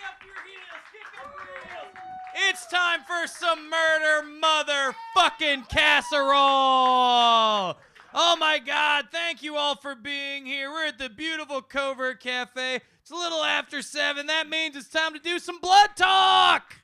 up your heels. Kick up your heels. It's time for some murder motherfucking casserole. Oh my God, thank you all for being here. We're at the beautiful Covert Café. It's a little after 7. That means it's time to do some blood talk.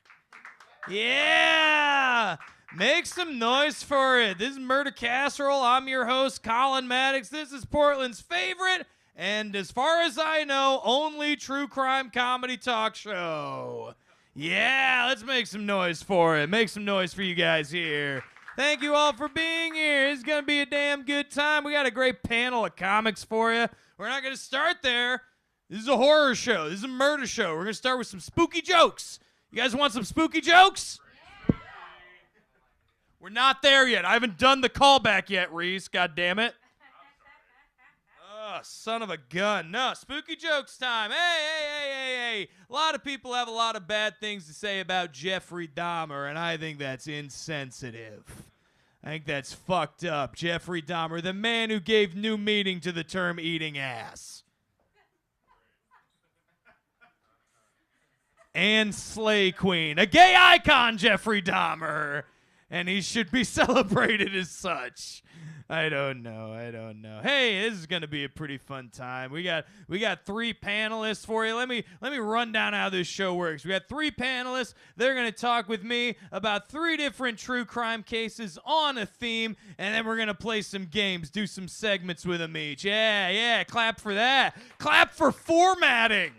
Yeah. Make some noise for it. This is Murder Casserole. I'm your host, Colin Mattox. This is Portland's favorite, and as far as I know, only true crime comedy talk show. Yeah, let's make some noise for it. Make some noise for you guys here. Thank you all for being here. It's going to be a damn good time. We got a great panel of comics for you. We're not going to start there. This is a horror show. This is a murder show. We're going to start with some spooky jokes. You guys want some spooky jokes? We're not there yet. I haven't done the callback yet, Reese. God damn it. Oh, son of a gun. No, spooky jokes time. Hey. A lot of people have a lot of bad things to say about Jeffrey Dahmer, and I think that's insensitive. I think that's fucked up. Jeffrey Dahmer, the man who gave new meaning to the term eating ass. And Slay Queen, a gay icon, Jeffrey Dahmer. And he should be celebrated as such. I don't know. Hey, this is gonna be a pretty fun time. We got 3 panelists for you. Let me run down how this show works. We got 3 panelists. They're gonna talk with me about 3 different true crime cases on a theme, and then we're gonna play some games, do some segments with them each. Yeah. Clap for that. Clap for formatting.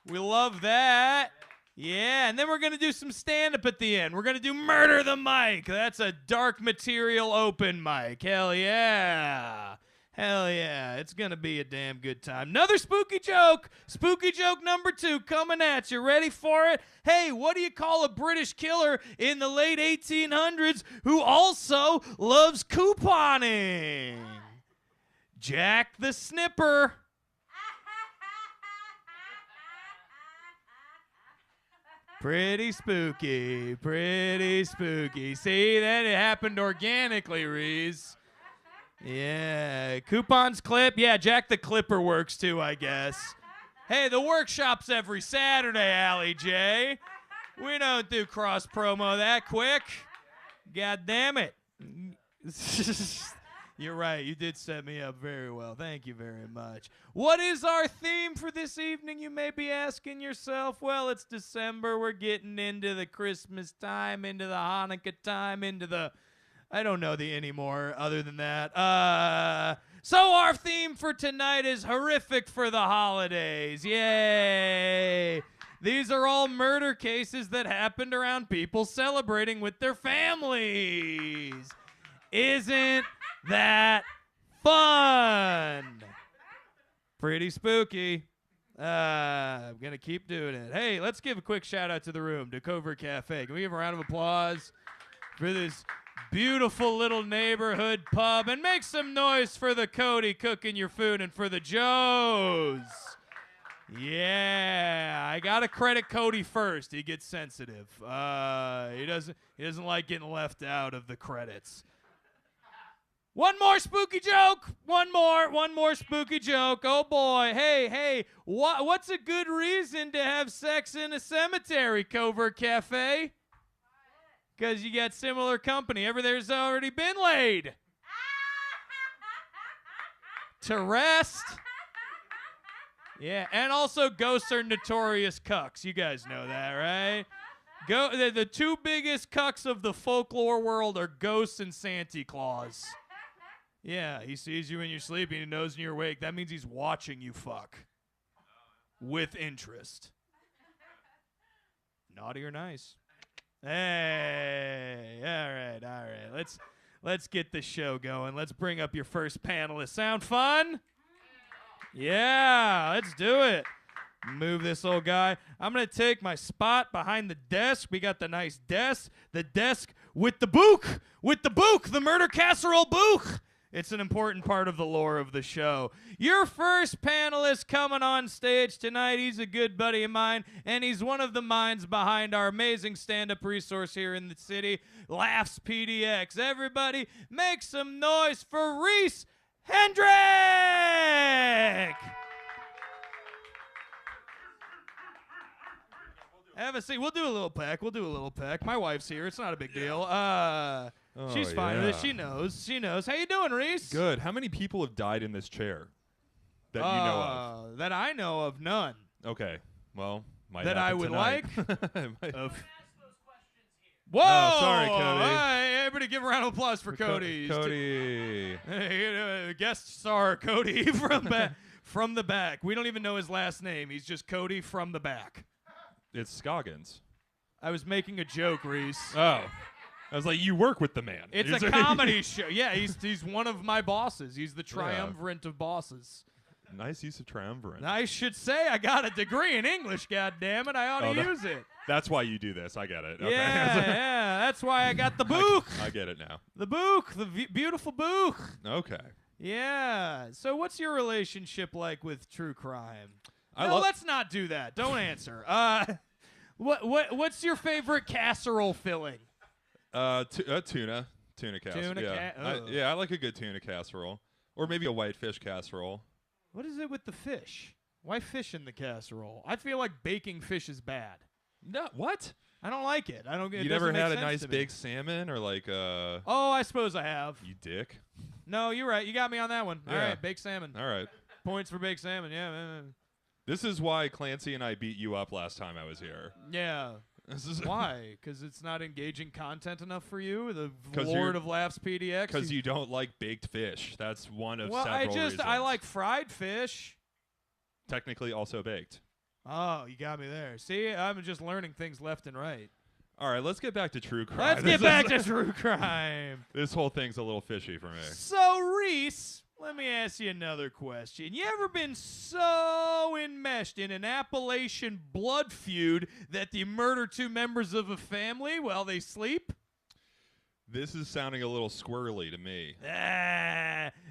We love that. Yeah, and then we're going to do some stand-up at the end. We're going to do Murder the Mic. That's a dark material open mic. Hell yeah. It's going to be a damn good time. Another spooky joke. Spooky joke number 2 coming at you. Ready for it? Hey, what do you call a British killer in the late 1800s who also loves couponing? Jack the Snipper. Pretty spooky. See, that it happened organically, Reese. Yeah, coupons clip. Yeah, Jack the Clipper works too, I guess. Hey, the workshop's every Saturday, Allie J. We don't do cross promo that quick. God damn it. You're right. You did set me up very well. Thank you very much. What is our theme for this evening, you may be asking yourself? Well, it's December. We're getting into the Christmas time, into the Hanukkah time, into the... I don't know the anymore other than that. So our theme for tonight is horrific for the holidays. Yay! These are all murder cases that happened around people celebrating with their families. Isn't that fun? Pretty spooky. I'm going to keep doing it. Hey, let's give a quick shout out to the room, to Covert Café. Can we give a round of applause for this beautiful little neighborhood pub? And make some noise for the Cody cooking your food and for the Joes. Yeah, I got to credit Cody first. He gets sensitive. He doesn't like getting left out of the credits. One more spooky joke. One more spooky joke. Oh boy. Hey, what's a good reason to have sex in a cemetery, Covert Cafe? Because you got similar company. There's already been laid. To rest. Yeah, and also ghosts are notorious cucks. You guys know that, right? The 2 biggest cucks of the folklore world are ghosts and Santa Claus. Yeah, he sees you when you're sleeping. He knows when you're awake. That means he's watching you fuck. With interest. Naughty or nice? Hey, all right. Let's get the show going. Let's bring up your first panelist. Sound fun? Yeah, let's do it. Move this old guy. I'm going to take my spot behind the desk. We got the nice desk. The desk with the book. The Murder Casserole book. It's an important part of the lore of the show. Your first panelist coming on stage tonight, he's a good buddy of mine, and he's one of the minds behind our amazing stand-up resource here in the city, Laughs PDX. Everybody, make some noise for Reese Hendrick! Have a seat. We'll do a little peck. My wife's here. It's not a big deal. She's fine with it. She knows. How you doing, Reese? Good. How many people have died in this chair that you know of? That I know of, none. Okay. Well, might that I would tonight. like. Whoa! Oh, sorry, Cody. Everybody give a round of applause for Cody. Cody. Guest star Cody from the back. We don't even know his last name. He's just Cody from the back. It's Scoggins. I was making a joke, Reese. Oh. I was like, you work with the man. It's a comedy show. Yeah, he's one of my bosses. He's the triumvirate of bosses. Nice use of triumvirate. I should say I got a degree in English, goddammit. I ought to use it. That's why you do this. I get it. Okay. Yeah, that's why I got the book. I get it now. The book, the beautiful book. Okay. Yeah. So what's your relationship like with true crime? Let's not do that. Don't answer. What's your favorite casserole filling? Tuna casserole. I like a good tuna casserole, or maybe a whitefish casserole. What is it with the fish? Why fish in the casserole? I feel like baking fish is bad. No, what? I don't like it. I don't get. You never had a nice baked salmon or like a? Oh, I suppose I have. You dick. No, you're right. You got me on that one. Yeah. All right, baked salmon. All right. Points for baked salmon. Yeah. This is why Clancy and I beat you up last time I was here. Yeah. Why? Because it's not engaging content enough for you, the Lord of Laughs PDX? Because you don't like baked fish. That's one of several reasons. I like fried fish. Technically also baked. Oh, you got me there. See, I'm just learning things left and right. All right, let's get back to true crime. Let's get back to true crime. This whole thing's a little fishy for me. So, Reese, let me ask you another question. You ever been so enmeshed in an Appalachian blood feud that you murder two members of a family while they sleep? This is sounding a little squirrely to me.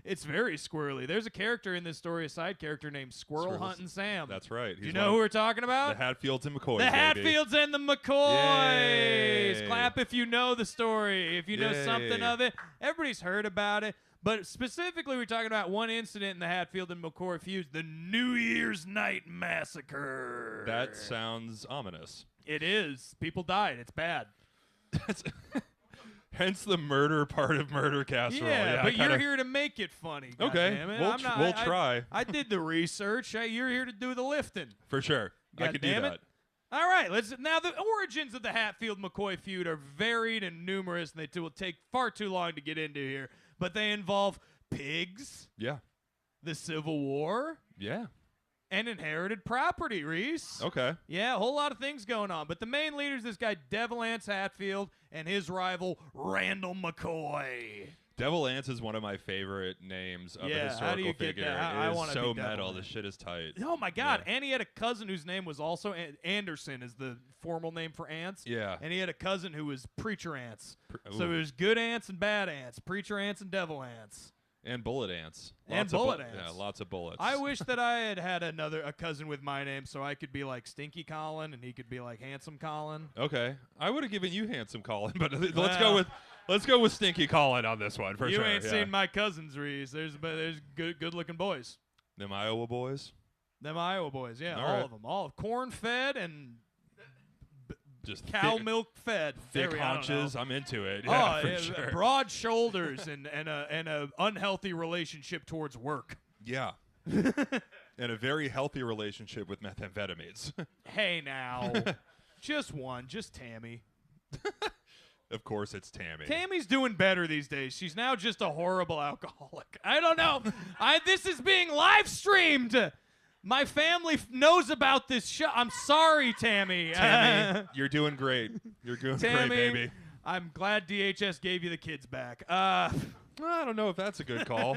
It's very squirrely. There's a character in this story, a side character named Squirrel Huntin' Sam. That's right. Do you know who we're talking about? The Hatfields and McCoys. The Hatfields and the McCoys. Yay. Clap if you know the story, if you know something of it. Everybody's heard about it. But specifically, we're talking about one incident in the Hatfield and McCoy feud, the New Year's Night Massacre. That sounds ominous. It is. People died. It's bad. Hence the murder part of Murder Casserole. Yeah, but you're here to make it funny. Okay, we'll try. I did the research. You're here to do the lifting. For sure. I could do that. All right, now the origins of the Hatfield-McCoy feud are varied and numerous, and they will take far too long to get into here. But they involve pigs. Yeah. The Civil War. Yeah. And inherited property, Reese. Okay. Yeah, a whole lot of things going on. But the main leader is this guy, Devil Anse Hatfield, and his rival, Randall McCoy. Devil Anse is one of my favorite names of a historical how do you figure. Get that? It is so metal. This shit is tight. Oh, my God. Yeah. And he had a cousin whose name was also Anderson is the formal name for ants. Yeah. And he had a cousin who was Preacher Ants. So it was good ants and bad ants, Preacher Ants and Devil Ants. And bullet ants. Ants. Yeah, lots of bullets. I wish that I had a cousin with my name so I could be like Stinky Colin and he could be like Handsome Colin. Okay. I would have given you Handsome Colin, but let's go with Stinky Colin on this one for sure. You ain't seen my cousins, Reese. There's good looking boys. Them Iowa boys? Them Iowa boys, yeah. All of them. All corn fed and just cow milk fed. Thick haunches. I'm into it. Yeah, for sure. Broad shoulders and a unhealthy relationship towards work. Yeah. And a very healthy relationship with methamphetamines. Hey now. Just Tammy. Of course it's Tammy. Tammy's doing better these days. She's now just a horrible alcoholic. I don't know. This is being live streamed. My family knows about this show. I'm sorry, Tammy. Tammy, you're doing great. You're doing Tammy, great, baby. I'm glad DHS gave you the kids back. I don't know if that's a good call.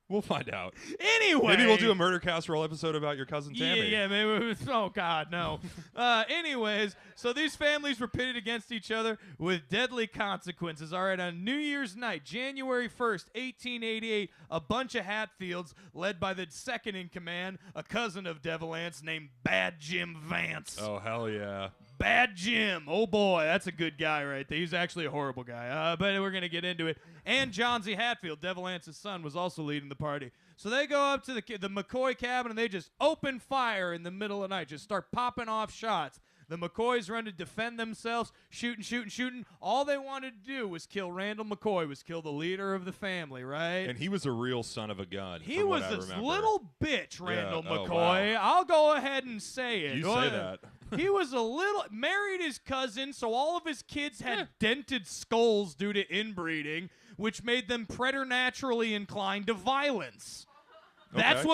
We'll find out. Anyway. Maybe we'll do a Murder Casserole episode about your cousin Tammy. Yeah, maybe. Oh, God, no. Anyways, so these families were pitted against each other with deadly consequences. All right, on New Year's night, January 1st, 1888, a bunch of Hatfields, led by the second in command, a cousin of Devil Anse named Bad Jim Vance. Oh, hell yeah. Bad Jim. Oh, boy, that's a good guy right there. He's actually a horrible guy, but we're going to get into it. And John Z. Hatfield, Devil Anse's son, was also leading the party. So they go up to the McCoy cabin and they just open fire in the middle of the night, just start popping off shots. The McCoys run to defend themselves, shooting. All they wanted to do was kill Randall McCoy, was kill the leader of the family, right? And he was a real son of a gun. He was this little bitch, Randall McCoy. Wow. I'll go ahead and say it. You say that. He was married his cousin, so all of his kids had dented skulls due to inbreeding, which made them preternaturally inclined to violence. That's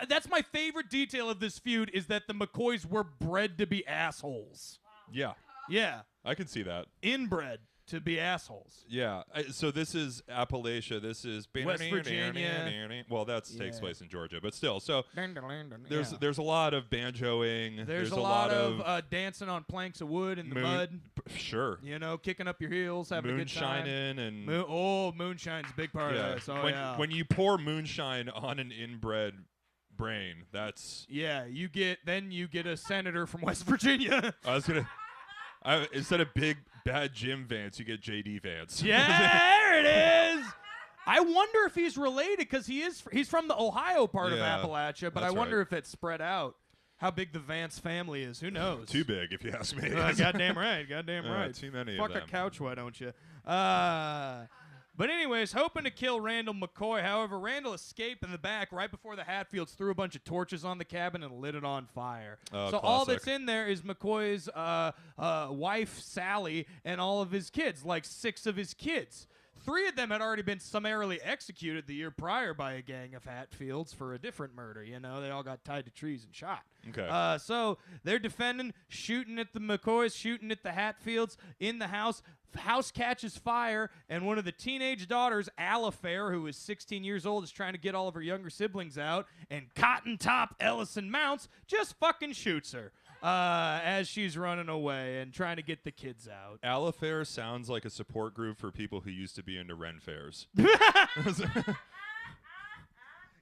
that's my favorite detail of this feud is that the McCoys were bred to be assholes. Yeah. Yeah. I can see that. Inbred to be assholes. Yeah. So this is Appalachia. This is West Virginia. Well, that takes place in Georgia, but still. So there's a lot of banjoing. There's a lot of dancing on planks of wood in the mud. Sure. You know, kicking up your heels, having a good time. Moonshining and moonshine's a big part of this. When you pour moonshine on an inbred brain, that's you get a senator from West Virginia. Instead of big bad Jim Vance, you get JD Vance. Yeah, there it is. I wonder if he's related because he's from the Ohio part of Appalachia, but I wonder if it's spread out. How big the Vance family is, who knows? Too big, if you ask me. Goddamn right. Too many Fuck of them. a couch, why don't you? But anyways, hoping to kill Randall McCoy. However, Randall escaped in the back right before the Hatfields threw a bunch of torches on the cabin and lit it on fire. So all that's in there is McCoy's wife, Sally, and all of his kids, like 6 of his kids. 3 of them had already been summarily executed the year prior by a gang of Hatfields for a different murder. You know, they all got tied to trees and shot. Okay. So they're defending, shooting at the McCoys, shooting at the Hatfields in the house. House catches fire, and one of the teenage daughters, Alifair, who is 16 years old, is trying to get all of her younger siblings out, and Cotton Top Ellison Mounts just fucking shoots her as she's running away and trying to get the kids out. Alifair sounds like a support group for people who used to be into Ren fairs.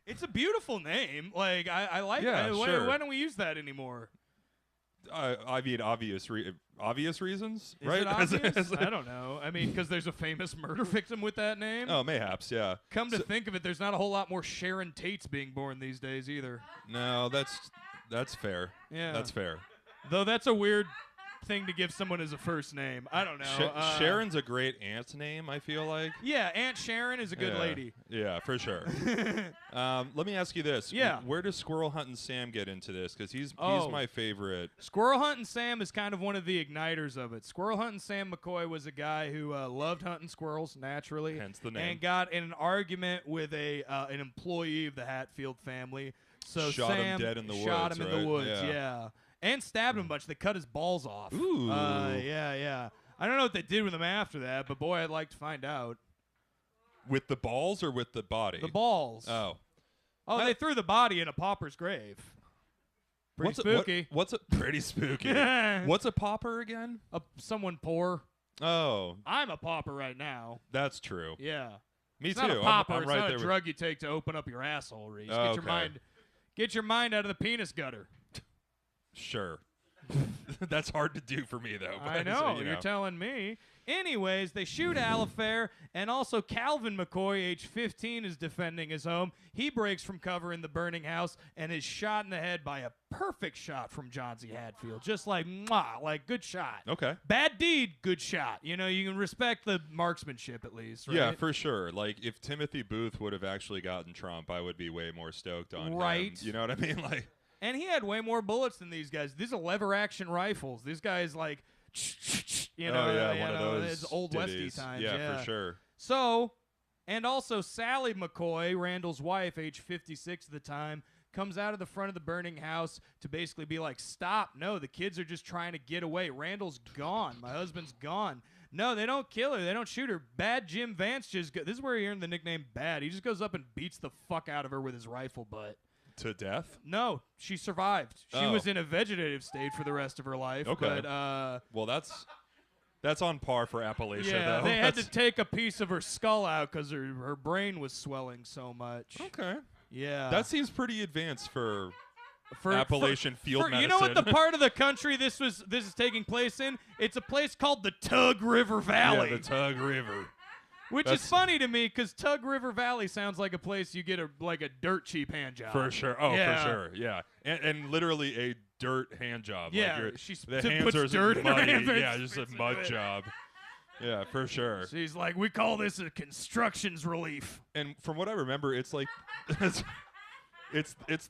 It's a beautiful name. Like, I like it. Sure. Why don't we use that anymore? I mean, obvious reasons, Is right? It obvious? I don't know. I mean, because there's a famous murder victim with that name. Oh, mayhaps, yeah. Come to think of it, there's not a whole lot more Sharon Tates being born these days either. No, that's fair. Yeah, that's fair. Though that's a weird thing to give someone as a first name. I don't know. Sharon's a great aunt's name, I feel like. Yeah, Aunt Sharon is a good lady. Yeah, for sure. Let me ask you this. Yeah. Where does Squirrel Huntin' Sam get into this? Because he's my favorite. Squirrel Huntin' Sam is kind of one of the igniters of it. Squirrel Huntin' Sam McCoy was a guy who loved hunting squirrels, naturally. Hence the name. And got in an argument with an employee of the Hatfield family. So shot Sam him dead in the woods. Shot him in the woods, yeah. And stabbed him a bunch. They cut his balls off. Ooh. Yeah. I don't know what they did with him after that, but boy, I'd like to find out. With the balls or with the body? The balls. Oh, they threw the body in a pauper's grave. Pretty spooky. What's a pretty spooky? What's a pauper again? Someone poor. Oh. I'm a pauper right now. That's true. Yeah. Me it's too. Not a pauper. I'm it's right not there a drug you take to open up your asshole, Reese. Get your mind out of the penis gutter. Sure. That's hard to do for me, though. I know. You're telling me. Anyways, they shoot Alifair, and also Calvin McCoy, age 15, is defending his home. He breaks from cover in the burning house and is shot in the head by a perfect shot from John C. Hatfield. Just like, mwah, like good shot. Okay. Bad deed, good shot. You know, you can respect the marksmanship at least, right? Yeah, for sure. Like, if Timothy Booth would have actually gotten Trump, I would be way more stoked on him. You know what I mean? Like. And he had way more bullets than these guys. These are lever-action rifles. These guys, like, one of those old ditties. Westy times. Yeah, for sure. So, and also Sally McCoy, Randall's wife, age 56 at the time, comes out of the front of the burning house to basically be like, stop. No, the kids are just trying to get away. Randall's gone. My husband's gone. No, they don't kill her. They don't shoot her. Bad Jim Vance this is where he earned the nickname Bad. He just goes up and beats the fuck out of her with his rifle butt. To death? No, she survived. She was in a vegetative state for the rest of her life. Okay. But, well, that's on par for Appalachia, though. They had to take a piece of her skull out because her brain was swelling so much. Okay. Yeah. That seems pretty advanced for Appalachian field medicine. You know what the part of the country this is taking place in? It's a place called the Tug River Valley. Yeah, the Tug River. Which is funny to me because Tug River Valley sounds like a place you get a dirt cheap hand job. For sure. Oh, for sure. Yeah. And literally a dirt hand job. Yeah. Like The hands puts are dirt in her muddy. hands. Yeah, just a mud job. Yeah, for sure. She's like, we call this a constructions relief. And from what I remember, it's like it's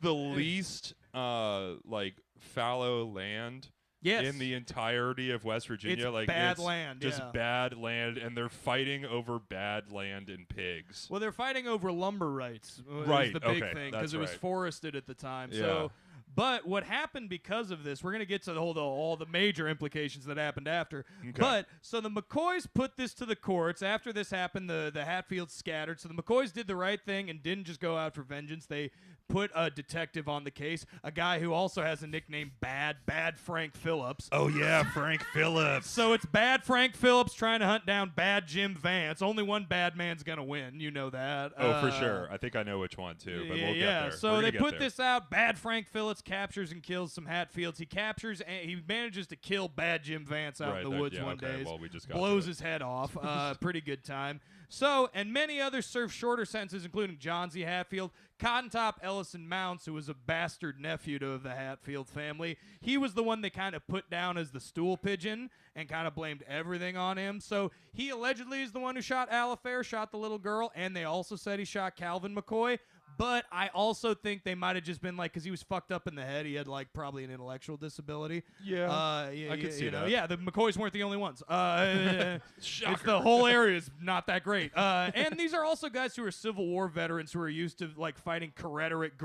the least like fallow land. Yes. In the entirety of West Virginia, it's like bad it's land, just bad land, and they're fighting over bad land and pigs. Well, they're fighting over lumber rights. Right, Was the big thing because it was right. forested at the time. Yeah. So, but what happened because of this? We're gonna get to all the major implications that happened after. Okay. But so the McCoys put this to the courts. After this happened, the Hatfields scattered. So the McCoys did the right thing and didn't just go out for vengeance. They put a detective on the case, a guy who also has a nickname, Bad Frank Phillips. Oh yeah, Frank Phillips. So it's Bad Frank Phillips trying to hunt down Bad Jim Vance. Only one bad man's gonna win. You know that. Oh, for sure. I think I know which one too. But we'll get there. So they put this out. Bad Frank Phillips captures and kills some Hatfields. He manages to kill Bad Jim Vance out in the woods one day. Well, we just blows his head off. Pretty good time. So, and many others served shorter sentences, including John Z. Hatfield, Cotton Top Ellison Mounts, who was a bastard nephew to the Hatfield family. He was the one they kind of put down as the stool pigeon and kind of blamed everything on him. So he allegedly is the one who shot Alifair, shot the little girl, and they also said he shot Calvin McCoy. But I also think they might have just been like, because he was fucked up in the head, he had like probably an intellectual disability. Yeah, I could see that. Yeah, the McCoys weren't the only ones. It's the whole area is not that great. And these are also guys who are Civil War veterans who are used to like fighting Confederate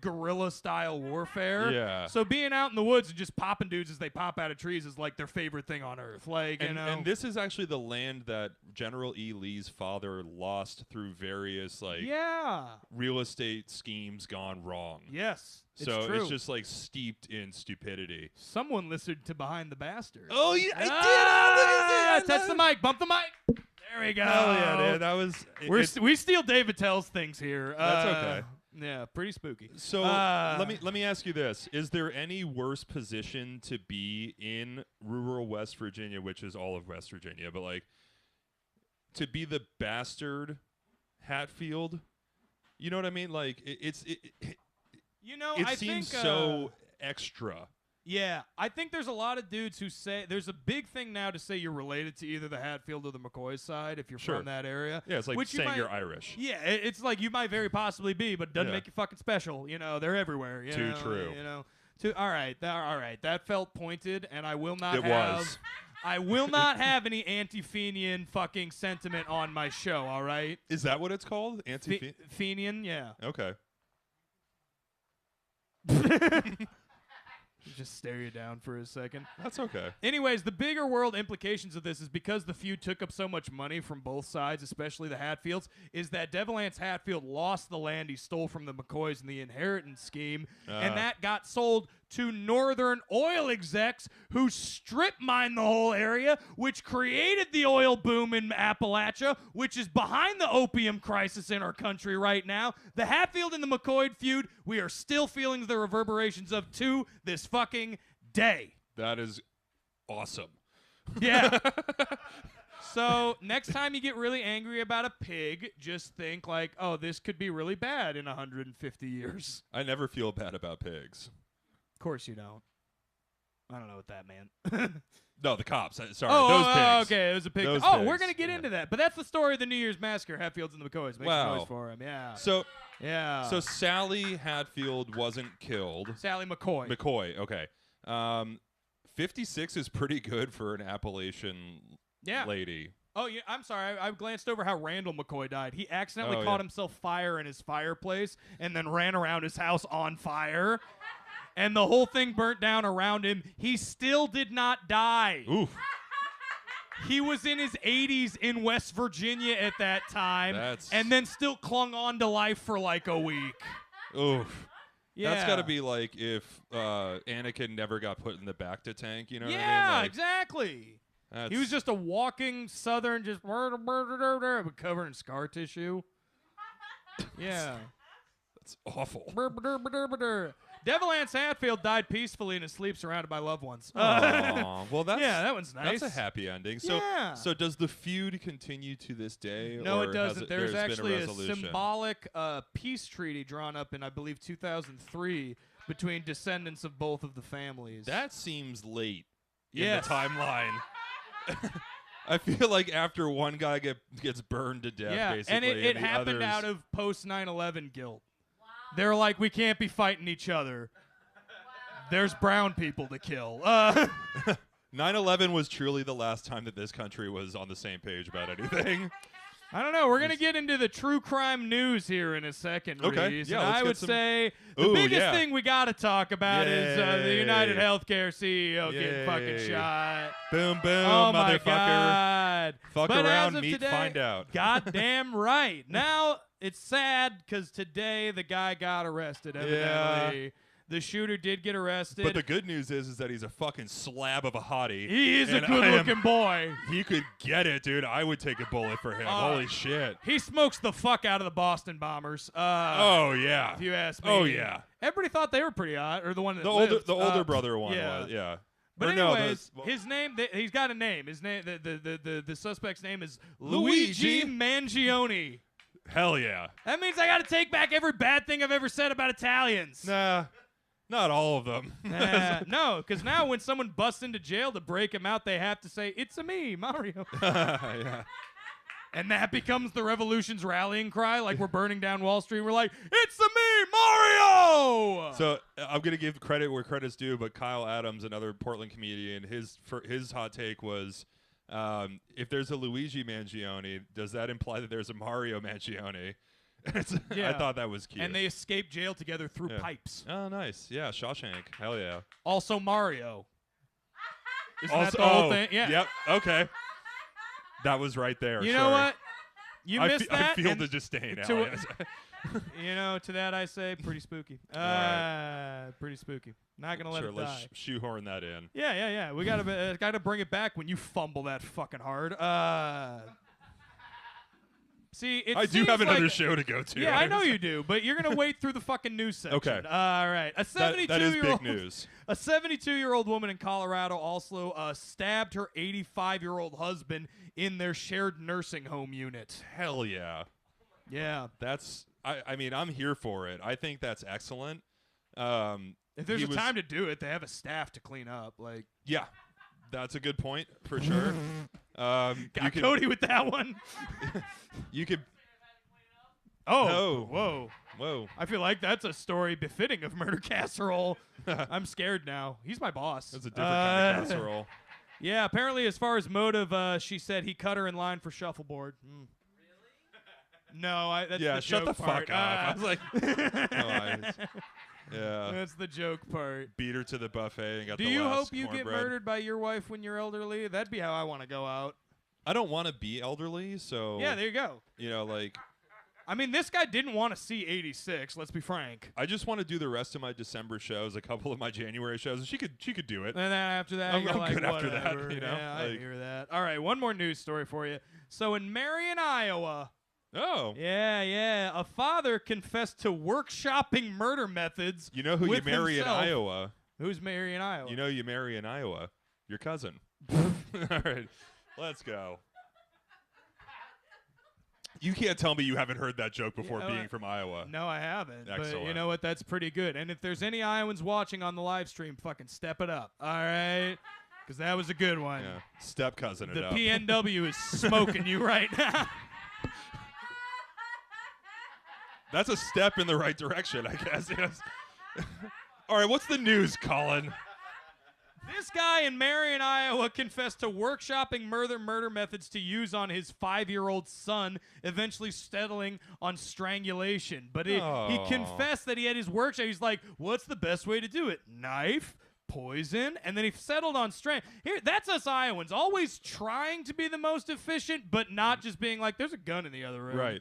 guerrilla style warfare. Yeah. So being out in the woods and just popping dudes as they pop out of trees is like their favorite thing on earth. Like, and this is actually the land that General E. Lee's father lost through various real estate schemes gone wrong. Yes. So true. it's just like steeped in stupidity. Someone listened to Behind the Bastard. Oh yeah, I did. Touch the mic. Bump the mic. There we go. Hell yeah, dude. That was. We steal David Tell's things here. That's okay. Yeah, pretty spooky. So let me ask you this: is there any worse position to be in rural West Virginia, which is all of West Virginia, but like to be the bastard Hatfield? You know what I mean? Like it seems so extra. Yeah, I think there's a lot of dudes who say there's a big thing now to say you're related to either the Hatfield or the McCoy side if you're from that area. Yeah, it's like saying you're Irish. Yeah, it's like you might very possibly be, but it doesn't make you fucking special. You know, they're everywhere. Too true. You know, all right. That felt pointed, and I will not I will not have any anti-Fenian fucking sentiment on my show, all right? Is that what it's called? Fenian, yeah. Okay. Just stare you down for a second. That's okay. Anyways, the bigger world implications of this is because the feud took up so much money from both sides, especially the Hatfields, is that Devilance Hatfield lost the land he stole from the McCoys in the inheritance scheme, and that got sold to Northern oil execs who strip mined the whole area, which created the oil boom in Appalachia, which is behind the opium crisis in our country right now. The Hatfield and the McCoy feud, we are still feeling the reverberations of to this fucking day. That is awesome. Yeah. So next time you get really angry about a pig, just think like, oh, this could be really bad in 150 years. I never feel bad about pigs. Of course you don't. I don't know what that meant. No, the cops. Sorry, those pigs. Oh, okay, it was a pig. Those pigs. We're going to get into that. But that's the story of the New Year's Massacre, Hatfields and the McCoys. Make some noise for him, yeah. So Sally Hatfield wasn't killed. Sally McCoy. McCoy, okay. 56 is pretty good for an Appalachian lady. Oh, yeah, I'm sorry. I glanced over how Randall McCoy died. He accidentally caught himself fire in his fireplace and then ran around his house on fire. And the whole thing burnt down around him. He still did not die. Oof. He was in his 80s in West Virginia at that time and then still clung on to life for like a week. Oof. Yeah. That's got to be like if Anakin never got put in the Bacta tank, you know what I mean? Yeah, Like, exactly. He was just a walking Southern, just covered in scar tissue. Yeah. That's awful. Devil Anse Hatfield died peacefully in his sleep surrounded by loved ones. Aw, well, Yeah, that one's nice. That's a happy ending. So, Yeah. so does the feud continue to this day? No, or it doesn't. There's been actually a resolution? symbolic peace treaty drawn up in, I believe, 2003 between descendants of both of the families. That seems late in Yes. the timeline. I feel like after one guy gets burned to death, yeah, basically, and it the happened others, out of post 9/11 guilt. They're like, we can't be fighting each other. There's brown people to kill. 9/11 was truly the last time that this country was on the same page about anything. I don't know. We're going to get into the true crime news here in a second, Okay, Reese. yeah, And let's I get would some- say the Ooh, biggest yeah. thing we got to talk about is the United Yay. Healthcare CEO getting fucking Yay. shot. Boom, boom, Oh, my motherfucker. God. Fuck But around, as of meet, today, find out. Goddamn right. Now, it's sad because today the guy got arrested, evidently. The shooter did get arrested. But the good news is that he's a fucking slab of a hottie. He is a and good-looking boy. He could get it, dude. I would take a bullet for him. Holy shit. He smokes the fuck out of the Boston Bombers. Oh, yeah. If you ask me. Oh, yeah. Everybody thought they were pretty hot, or the one that The lived. older brother one yeah. was, yeah. But Or no, anyways, the- his name, he's got a name. His name, the suspect's name is Luigi Mangione. Hell yeah. That means I got to take back every bad thing I've ever said about Italians. Nah, not all of them. No, because now when someone busts into jail to break him out, they have to say, "It's a me, Mario." Yeah. And that becomes the revolution's rallying cry, like we're burning down Wall Street. We're like, "It's a me, Mario!" So I'm gonna give credit where credit's due, but Kyle Adams, another Portland comedian, his hot take was, if there's a Luigi Mangione, does that imply that there's a Mario Mangione? I thought that was cute. And they escape jail together through Yeah. pipes. Oh, nice. Yeah, Shawshank. Hell yeah. Also Mario. Isn't Also, that the whole thing? Yeah. Yep. Okay. That was right there. You know what? You missed that. I feel and the disdain. to- Alex. to that I say, pretty spooky. Right. Pretty spooky. Not gonna let Sure, it let's die. shoehorn that in. Yeah. We gotta bring it back when you fumble that fucking hard. See, I do have another show to go to. Yeah, I know you do, but you're gonna wait through the fucking news section. Okay. All right. A 72-year-old. That is big news. A 72-year-old woman in Colorado also stabbed her 85-year-old husband in their shared nursing home unit. Hell yeah. Yeah. That's. I mean, I'm here for it. I think that's excellent. If there's time to do it, they have a staff to clean up. Like, Yeah, that's a good point for sure. got Cody with that one. You could. Oh, No. Whoa. I feel like that's a story befitting of Murder Casserole. I'm scared now. He's my boss. That's a different kind of casserole. Yeah, apparently as far as motive, she said he cut her in line for shuffleboard. Mm. No, that's Yeah, the shut joke the part. fuck up. I was like, yeah. That's the joke part. Beat her to the buffet and got Do the you last hope you get cornbread. murdered by your wife when you're elderly? That'd be how I want to go out. I don't want to be elderly, so Yeah, there you go. like I mean, this guy didn't want to see 86. Let's be frank. I just want to do the rest of my December shows, a couple of my January shows, and she could do it. And then after that, I'm you're like, good after that, whatever. you know? Yeah, I Like- hear that. All right, one more news story for you. So in Marion, Iowa, Oh, yeah, a father confessed to workshopping murder methods. you know who you with marry himself. in Iowa? Who's Marion, Iowa? You know you marry in Iowa. Your cousin. All right, let's go. You can't tell me you haven't heard that joke before being from Iowa. No, I haven't. But you Excellent. know what? That's pretty good. And if there's any Iowans watching on the live stream, fucking step it up. All right? Because that was a good one. Yeah, step cousin it The up. PNW is smoking you right now. That's a step in the right direction, I guess. Yes. All right, what's the news, Colin? This guy in Marion, Iowa confessed to workshopping murder methods to use on his 5-year-old son, eventually settling on strangulation. But he confessed that he had his workshop. He's like, what's the best way to do it? Knife? Poison? And then he settled on Here, that's us Iowans, always trying to be the most efficient, but not just being like, there's a gun in the other room. Right.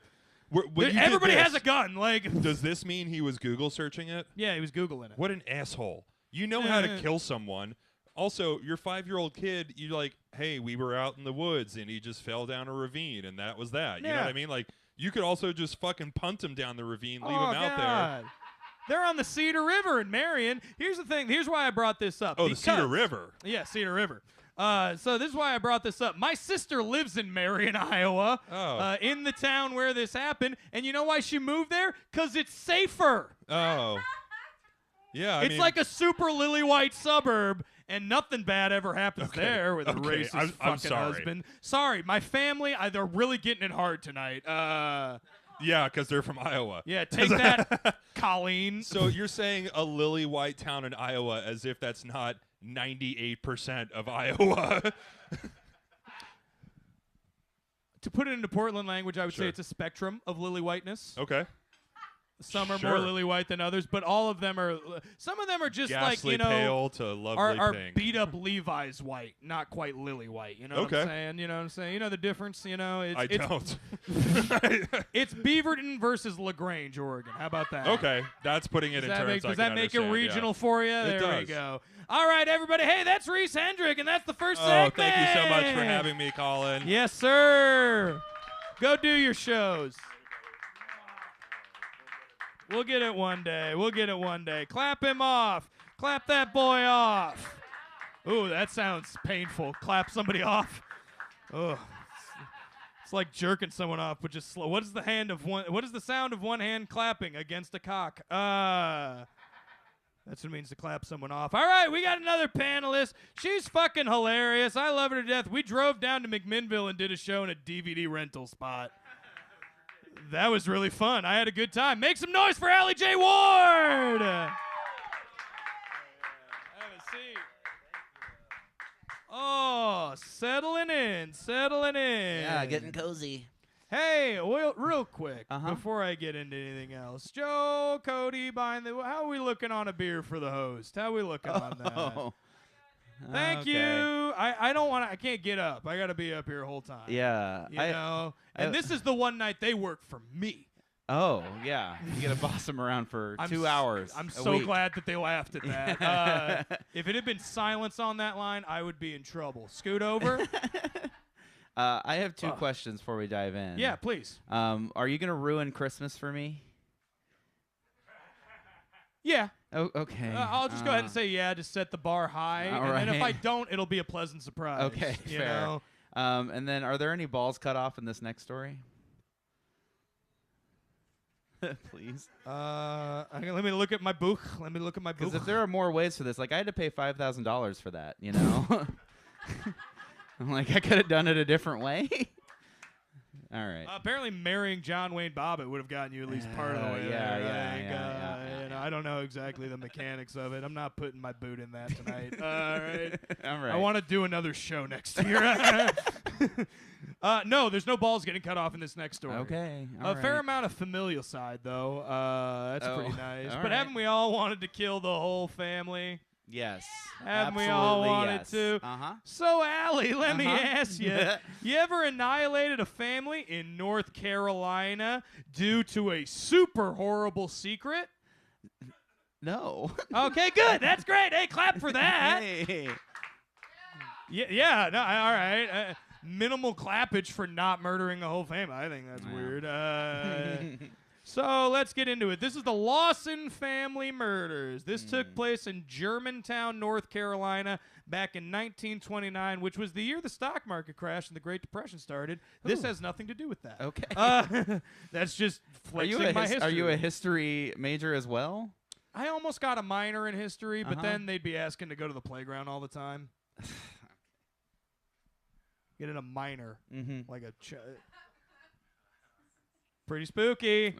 When you did Everybody this, has a gun. Like, Does this mean he was Google searching it? yeah, he was Googling it. What an asshole. You know how to kill someone. Also, your 5-year-old kid, you're like, hey, we were out in the woods and he just fell down a ravine and that was that. You know Yeah. what I mean? Like, you could also just fucking punt him down the ravine, leave Oh, him out God. there. They're on the Cedar River in Marion. Here's the thing. Here's why I brought this up. Oh, the Cedar River. Yeah, Cedar River. So this is why I brought this up. My sister lives in Marion, Iowa, in the town where this happened. And you know why she moved there? Because it's safer. Oh. Yeah, it's like a super lily-white suburb, and nothing bad ever happens there with a racist fucking husband. Sorry, my family, they're really getting it hard tonight. Yeah, because they're from Iowa. Yeah, take that, Colleen. So you're saying a lily-white town in Iowa as if that's not 98% of Iowa. To put it into Portland language, I would say it's a spectrum of lily whiteness. Okay. Some are more lily white than others, but all of them are. Some of them are just ghastly like, pale to lovely are pink. beat up Levi's white, not quite lily white. You know what I'm saying? You know what I'm saying? You know the difference? You know, I don't. It's Beaverton versus LaGrange, Oregon. How about that? Okay, that's putting it in terms. Does that make it regional for you? It there does. we go. All right, everybody. Hey, that's Reese Hendrick, and that's the first Oh, segment. thank you so much for having me, Colin. Yes, sir. Go do your shows. We'll get it one day. We'll get it one day. Clap him off. Clap that boy off. Ooh, that sounds painful. Clap somebody off. Oh, it's like jerking someone off, but just slow. What is the sound of one hand clapping against a cock? That's what it means to clap someone off. All right, we got another panelist. She's fucking hilarious. I love her to death. We drove down to McMinnville and did a show in a DVD rental spot. That was really fun. I had a good time. Make some noise for Allie J. Ward. Have a seat. Oh, settling in. Yeah, getting cozy. Hey, well, real quick, before I get into anything else, Joe, Cody, how are we looking on a beer for the host? How are we looking on that? Thank you. I don't want to. I can't get up. I got to be up here the whole time. Yeah. You know? And this is the one night they work for me. Oh, yeah. You get to boss them around for 2 hours. I'm so glad that they laughed at that. If it had been silence on that line, I would be in trouble. Scoot over. I have two questions before we dive in. Yeah, please. Are you going to ruin Christmas for me? Yeah. Oh, okay. I'll just go ahead and say yeah, just set the bar high. And then if I don't, it'll be a pleasant surprise. Okay, fair. Know? And then are there any balls cut off in this next story? Please. Let me look at my book. Because if there are more ways for this, like I had to pay $5,000 for that, you know? I'm like, I could have done it a different way. All right. Apparently, marrying John Wayne Bobbitt would have gotten you at least part of the way there. I don't know exactly the mechanics of it. I'm not putting my boot in that tonight. All right. All right. I want to do another show next year. No, there's no balls getting cut off in this next story. Okay. Fair amount of familial side, though. That's pretty nice. But right. haven't we all wanted to kill the whole family? Yes. Haven't we absolutely all wanted yes. to? Uh-huh. So, Allie, let me ask you. You ever annihilated a family in North Carolina due to a super horrible secret? No. Okay, good. That's great. Hey, clap for that. Hey. Yeah, no, all right. Minimal clappage for not murdering a whole family. I think that's weird. So let's get into it. This is the Lawson family murders. This took place in Germantown, North Carolina, back in 1929, which was the year the stock market crashed and the Great Depression started. This has nothing to do with that. Okay. That's just flexing my history. Are you a history major as well? I almost got a minor in history, but then they'd be asking to go to the playground all the time. Get in a minor, like a. Pretty spooky.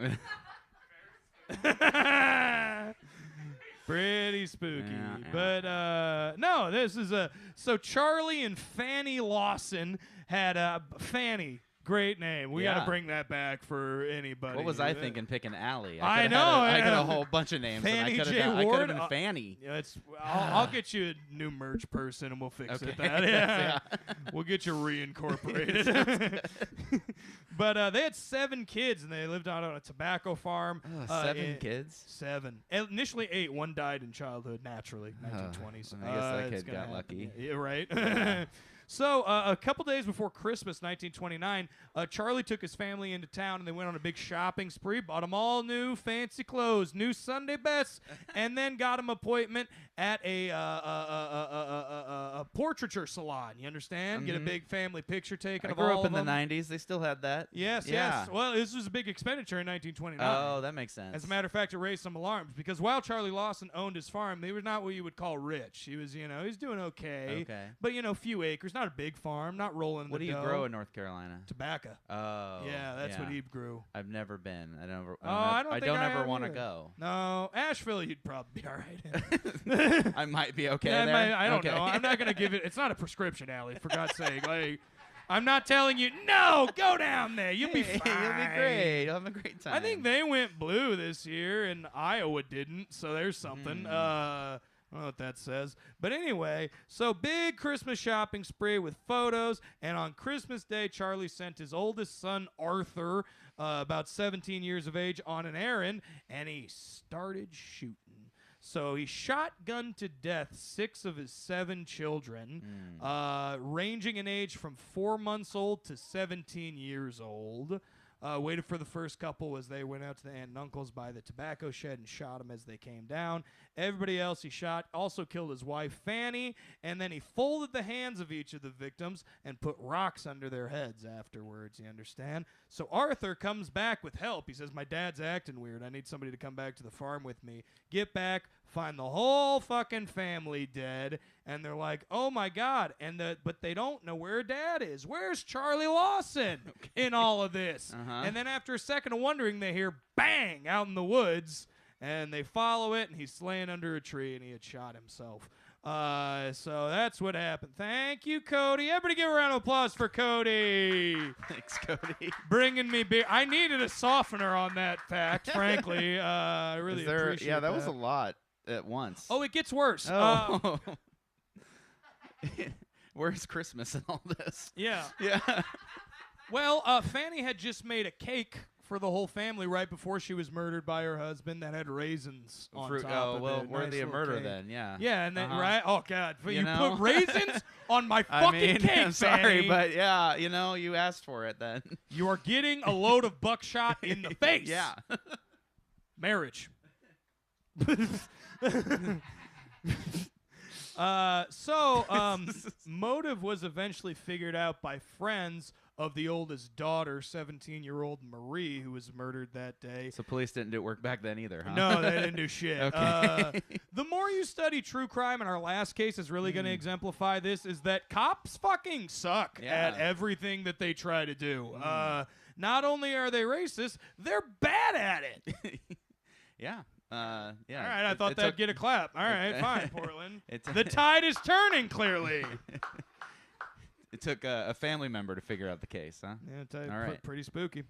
Pretty spooky. Yeah. But no, this is so Charlie and Fanny Lawson had Fanny. Great name. We got to bring that back for anybody. What was I thinking picking Allie? I know. I got a whole bunch of names. Fanny and I J. could have been Fanny. Yeah, I'll get you a new merch person and we'll fix it. We'll get you reincorporated. But they had 7 kids and they lived on a tobacco farm. 7 kids? 7. Initially 8. One died in childhood naturally, 1920s. I guess that kid got lucky. Yeah, right. So a couple days before Christmas, 1929, Charlie took his family into town and they went on a big shopping spree, bought them all new fancy clothes, new Sunday bests, and then got them appointment at a portraiture salon. You understand? Get a big family picture taken I of grew all up of in the them. 90s. They still had that. Yes, Yeah. yes. Well, this was a big expenditure in 1929. Oh, that makes sense. As a matter of fact, it raised some alarms because while Charlie Lawson owned his farm, they were not what you would call rich. He was, he's doing okay. Okay. But, few acres, not a big farm, not rolling in What the do you dough. grow in North Carolina? Tobacco. Oh. Yeah, that's what he grew. I've never been. I don't I don't ever have want to either. go. No, Asheville, you'd probably be all right. I might be okay Yeah, there. I don't Okay. know. I'm not going to give it. It's not a prescription, Allie, for God's sake. Like, I'm not telling you, no, go down there. You'll be Hey, fine. You'll be great. You'll have a great time. I think they went blue this year, and Iowa didn't, so there's something. I don't know what that says. But anyway, so big Christmas shopping spree with photos, and on Christmas Day, Charlie sent his oldest son, Arthur, about 17 years of age, on an errand, and he started shooting. So he shotgunned to death 6 of his 7 children, ranging in age from 4 months old to 17 years old. Waited for the first couple as they went out to the aunt and uncles by the tobacco shed and shot them as they came down. Everybody else he shot also killed his wife, Fanny, and then he folded the hands of each of the victims and put rocks under their heads afterwards, you understand? So Arthur comes back with help. He says, my dad's acting weird. I need somebody to come back to the farm with me. Get back, find the whole fucking family dead, and they're like, oh my God, but they don't know where Dad is. Where's Charlie Lawson in all of this? And then after a second of wondering, they hear bang out in the woods, and they follow it, and he's laying under a tree, and he had shot himself. So that's what happened. Thank you, Cody. Everybody give a round of applause for Cody. Thanks, Cody. Bringing me beer. I needed a softener on that fact, frankly. I really appreciate Yeah, that was a lot at once. Oh, it gets worse. Oh. Where's Christmas in all this? Yeah. Yeah. Well, Fanny had just made a cake for the whole family right before she was murdered by her husband that had raisins on top of it. Worthy of Nice murder little cake. then, yeah. Yeah, and then, right? Oh, God. You know? put raisins on my fucking cake, I'm sorry, Fanny. but yeah, you asked for it then. You are getting a load of buckshot in the face. Yeah. Marriage. Motive was eventually figured out by friends of the oldest daughter, 17-year-old Marie, who was murdered that day. So police didn't do work back then either, huh? No, they didn't do shit. Okay. The more you study true crime, and our last case is really going to exemplify this, is that cops fucking suck at everything that they try to do. Not only are they racist, they're bad at it. Yeah. All right, I thought that'd get a clap. All right, fine, Portland. The tide is turning, clearly. It took a family member to figure out the case, huh? Yeah, All right. Pretty spooky.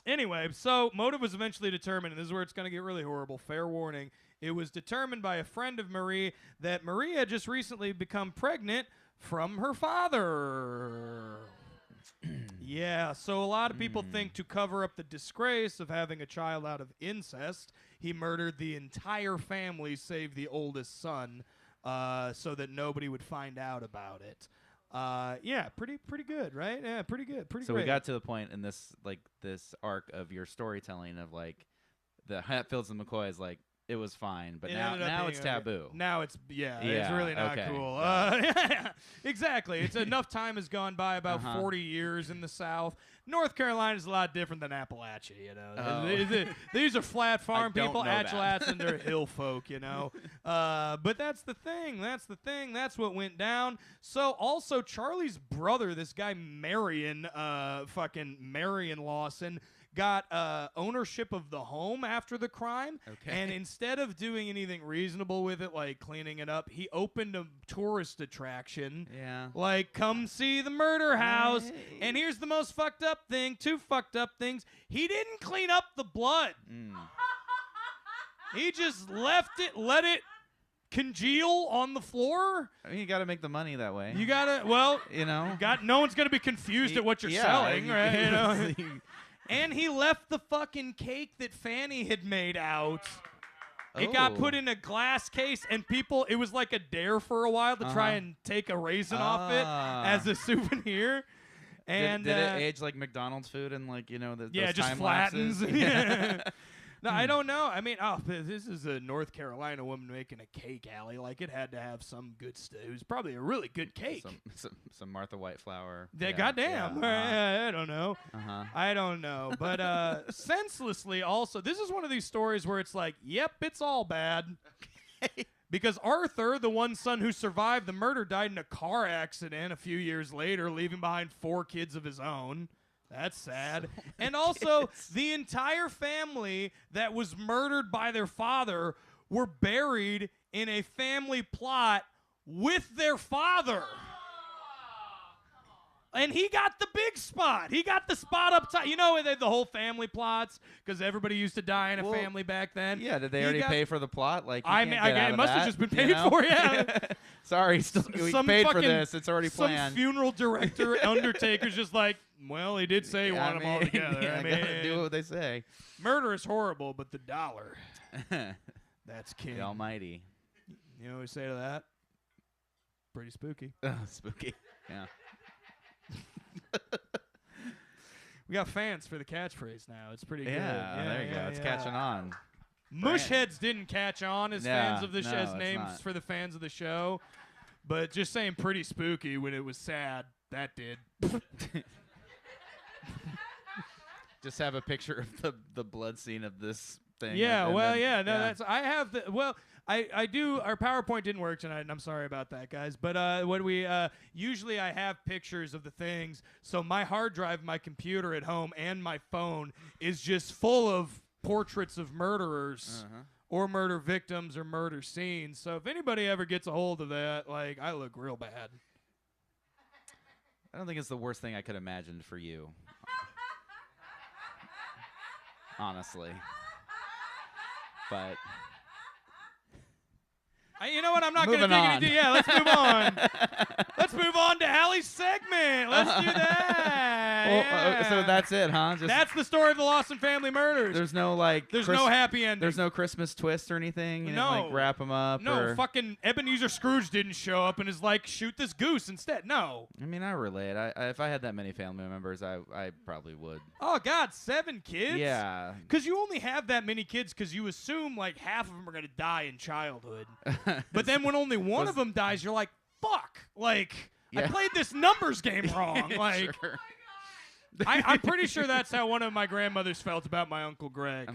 Anyway, so motive was eventually determined, and this is where it's going to get really horrible. Fair warning. It was determined by a friend of Marie that Marie had just recently become pregnant from her father. Yeah, so a lot of people think to cover up the disgrace of having a child out of incest, he murdered the entire family save the oldest son, so that nobody would find out about it. Yeah, pretty good, right? Yeah, pretty good, pretty. So great. we got to the point in this arc of your storytelling of like the Hatfields and McCoys, like it was fine, but now it's taboo. Now it's it's really not okay. cool. Exactly. It's enough time has gone by, about 40 years in the South. North Carolina is a lot different than Appalachia, you know. These are flat farm people. Appalachians are hill folk, you know. But that's the thing. That's what went down. So also Charlie's brother, this guy Marion Lawson, got ownership of the home after the crime, and instead of doing anything reasonable with it, like cleaning it up, he opened a tourist attraction. Yeah. Like, come see the murder house. And here's the most fucked up thing, 2 fucked up things. He didn't clean up the blood. He just let it congeal on the floor. I mean, you got to make the money that way. You gotta, well, no one's gonna be confused at what you're selling, right? You know? And he left the fucking cake that Fanny had made out. It got Oh. put in a glass case, and it was like a dare for a while to try and take a raisin off it as a souvenir. And did it age like McDonald's food and like those just time flattens. lapses? Yeah. No, I don't know. I mean, this is a North Carolina woman making a cake, Allie. Like, it had to have some good stuff. It was probably a really good cake. Some Martha White flour. Yeah, Yeah, goddamn. yeah, I don't know. Uh-huh. I don't know. But senselessly also, this is one of these stories where it's like, yep, it's all bad. Because Arthur, the one son who survived the murder, died in a car accident a few years later, leaving behind 4 kids of his own. That's sad. And also, the entire family that was murdered by their father were buried in a family plot with their father. And he got the big spot. He got the spot up top. You know, the whole family plots, because everybody used to die in a family back then. Yeah, did they already pay for the plot? Like, it must have just been paid for, yeah. Sorry, we paid for this. It's already planned. Some funeral director, Undertaker's just like, well, he did say he wanted them all together. Yeah, I gotta do what they say. Murder is horrible, but the dollar, that's king. The almighty. You know what we say to that? Pretty spooky. Spooky. Yeah. We got fans for the catchphrase now. It's pretty good. Yeah, there you go. It's catching on. Mushheads didn't catch on as fans of the show, as names not. for the fans of the show, but just saying pretty spooky when it was sad, that did. Just have a picture of the blood scene of this thing. Yeah, and well, then, yeah, no, that's I have the well. I do. Our PowerPoint didn't work tonight, and I'm sorry about that, guys. But when we usually I have pictures of the things, so my hard drive, my computer at home, and my phone is just full of portraits of murderers or murder victims or murder scenes. So if anybody ever gets a hold of that, like, I look real bad. I don't think it's the worst thing I could imagine for you. Honestly. But You know what? I'm not going to Moving dig on. any. Yeah, let's move on. Let's move on to Allie's segment. Let's do that. well, so Yeah. that's it, huh? Just, That's the story of the Lawson family murders. there's no like. There's no happy ending. There's no Christmas twist or anything. You No. didn't, like wrap them up. No, or, fucking Ebenezer Scrooge didn't show up and is like, shoot this goose instead. No. I mean, I relate. I if I had that many family members, I probably would. Oh, God, 7 kids? Yeah. Because you only have that many kids because you assume like half of them are going to die in childhood. But then when only one of them dies, you're like, fuck. Like, I Yeah. played this numbers game wrong. Like, Sure. I'm pretty sure that's how one of my grandmothers felt about my Uncle Greg.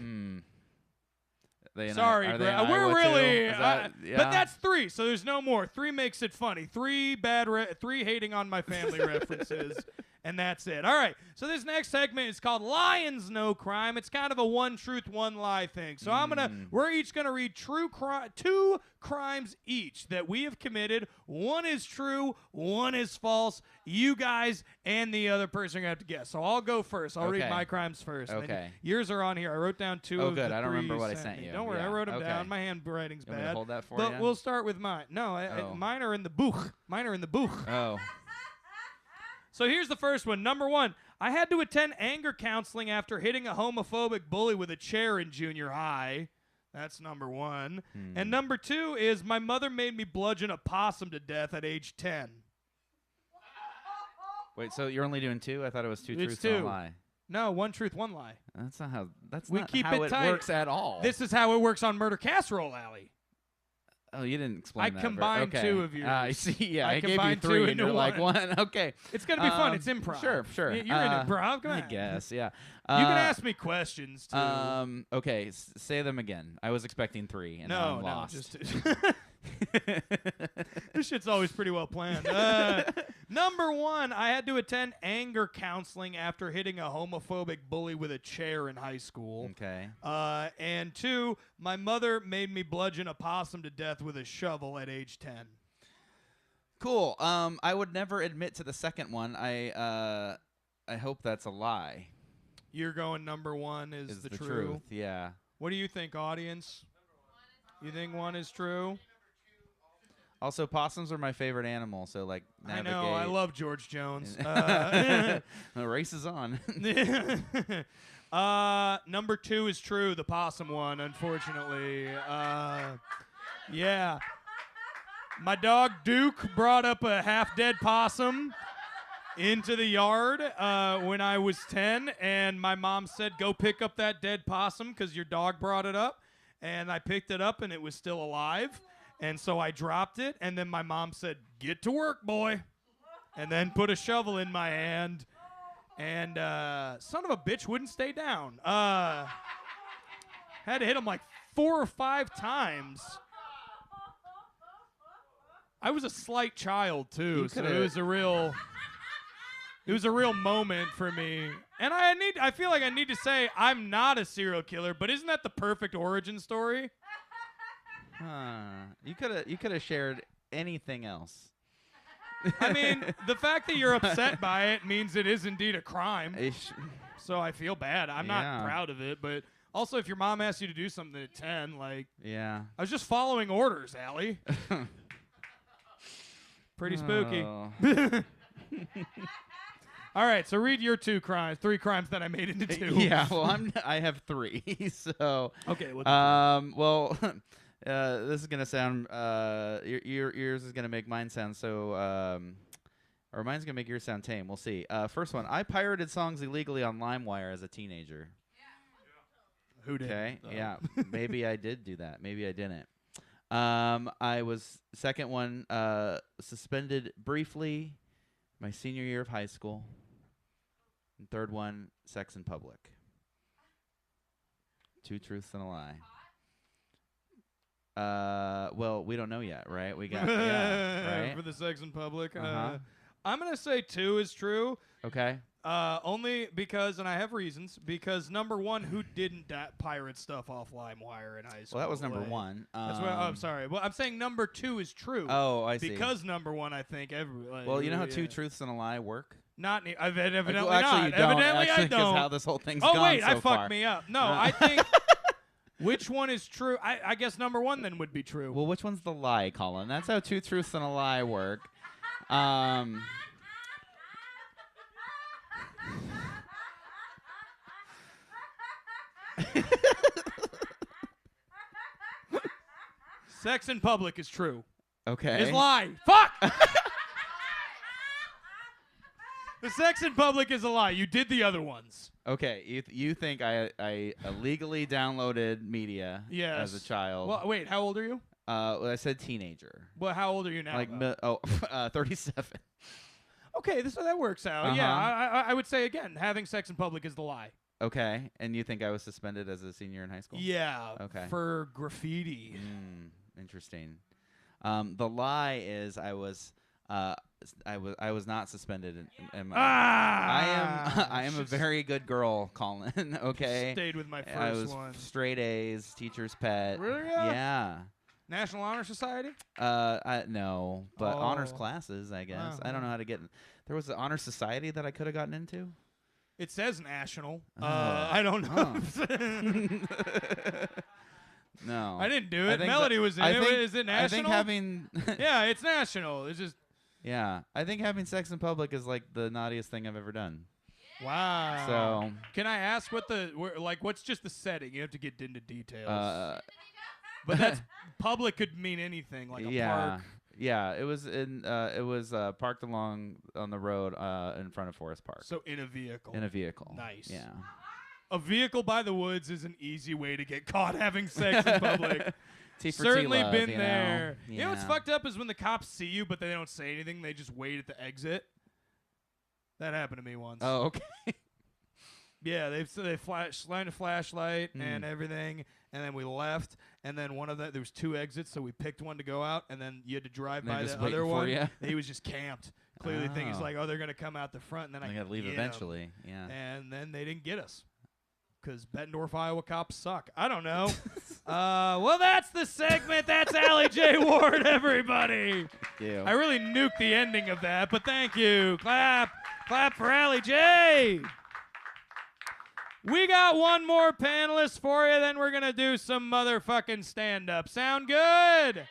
Sorry, are they Greg. in We're Iowa, really, too? Is that- yeah. but that's 3, so there's no more. 3 makes it funny. 3 hating on my family references, and that's it. All right, so this next segment is called Lions No Crime. It's kind of a one truth, one lie thing. So we're each gonna read 2 crimes each that we have committed. One is true, one is false. You guys and the other person are gonna have to guess. So I'll go first. I'll read Okay. my crimes first. and then Okay. yours are on here. I wrote down 2 Oh, of good. the I don't 3 remember what I sent sent me. you. Don't worry, Yeah. I wrote them Okay. down. My handwriting's You want me to bad. hold that for But you? we'll start with mine. No, Oh. mine are in the book. Mine are in the book. Oh. So here's the first one. Number 1, I had to attend anger counseling after hitting a homophobic bully with a chair in junior high. That's number 1. And number 2 is my mother made me bludgeon a possum to death at age 10. Wait, so you're only doing 2? I thought it was 2 It's truths and 2. a lie. No, 1 truth, 1 lie. That's not how. That's We not keep how it it tight. works at all. This is how it works on Murder Casserole, Alley. Oh, you didn't explain I that. combined okay. 2 of yours. I see. Yeah, I I gave you combined 2 3, and into you're like 1. 1. Okay. It's going to be fun. It's improv. Sure. You're in it, bro. Come on. I guess. Yeah. You can ask me questions, too. Okay. Say them again. I was expecting 3, and I'm lost. just this shit's always pretty well planned. Number 1, I had to attend anger counseling after hitting a homophobic bully with a chair in high school. Okay. And 2, my mother made me bludgeon a possum to death with a shovel at age 10. Cool. I would never admit to the second one. I hope that's a lie. You're going number 1 is the truth. Yeah. What do you think, audience? You think 1 is true? Also, possums are my favorite animal, so like navigate. I know. I love George Jones. The race is on. Number 2 is true, the possum one, unfortunately. Yeah. My dog Duke brought up a half-dead possum into the yard when I was 10, and my mom said, go pick up that dead possum because your dog brought it up. And I picked it up, and it was still alive. And so I dropped it, and then my mom said, get to work, boy. And then put a shovel in my hand. And son of a bitch wouldn't stay down. Had to hit him like 4 or 5 times. I was a slight child too, so it was a real moment for me. And I feel like I need to say I'm not a serial killer, but isn't that the perfect origin story? You could have shared anything else. I mean, the fact that you're upset by it means it is indeed a crime. So I feel bad. I'm not proud of it, but also if your mom asks you to do something at 10, like, yeah, I was just following orders, Allie. Pretty spooky. Oh. All right, so read your 3 crimes that I made into 2. Yeah, well, I have 3. So okay. Well, this is gonna sound yours is gonna make mine sound so or mine's gonna make yours sound tame. We'll see. First one: I pirated songs illegally on LimeWire as a teenager. Who did? Okay, yeah, maybe I did do that. Maybe I didn't. I was second one suspended briefly my senior year of high school. And third one, sex in public. 2 truths and a lie. Well, we don't know yet, right? We got right? For the sex in public. Uh-huh. I'm gonna say 2 is true. Okay. Only because, and I have reasons, because number 1, who didn't pirate stuff off LimeWire in high school? Well, that was number like, 1. That's what, I'm sorry. Well, I'm saying number 2 is true. Oh, I see. Because number 1, I think well, you know how 2 truths and a lie work? Not evidently well, actually, not. you don't. Evidently, actually, I don't. How this whole thing's oh gone wait, so I fucked far. me up. No, I think which one is true? I guess number 1 then would be true. Well, which one's the lie, Colin? That's how 2 truths and a lie work. Sex in public is true. Okay. Is lie. Fuck! The sex in public is a lie. You did the other ones. Okay. You think I illegally downloaded media Yes. as a child? Well, wait, how old are you? Well, I said teenager. Well, how old are you now? Like 37. Okay, so that works out. Uh-huh. Yeah, I would say again, having sex in public is the lie. Okay. And you think I was suspended as a senior in high school? Yeah. Okay. For graffiti. Interesting. The lie is I was not suspended. I am a very good girl, Colin. Okay. Stayed with my first I was one. Straight A's, teacher's pet. Really? Yeah. National Honor Society? No, but honors Oh. classes, I guess. Uh-huh. I don't know how to get. There was an honor society that I could have gotten into. It says national. Oh. I don't know. No, I didn't do I it. think Melody was in it. Is it national? I think having. Yeah, it's national. It's just. Yeah, I think having sex in public is like the naughtiest thing I've ever done. Wow. So. Can I ask what's just the setting? You have to get into details. But that's public could mean anything, like a park. Yeah, it was parked along on the road in front of Forest Park. So in a vehicle. In a vehicle. Nice. Yeah. A vehicle by the woods is an easy way to get caught having sex in public. T for Certainly T love, been you there. Know? You know what's fucked up is when the cops see you, but they don't say anything. They just wait at the exit. That happened to me once. Oh, okay. Yeah, they shined a flashlight and everything, and then we left. And then there was 2 exits, so we picked one to go out, and then you had to drive by the other one. You? He was just camped, clearly thinking he's like, oh, they're gonna come out the front, and then I gotta leave eventually. Yeah. And then they didn't get us. Because Bettendorf, Iowa cops suck. I don't know. Well, that's the segment. That's Allie J. Ward, everybody. Thank you. I really nuked the ending of that, but thank you. Clap. Clap for Allie J. We got one more panelist for you, then we're going to do some motherfucking stand-up. Sound good?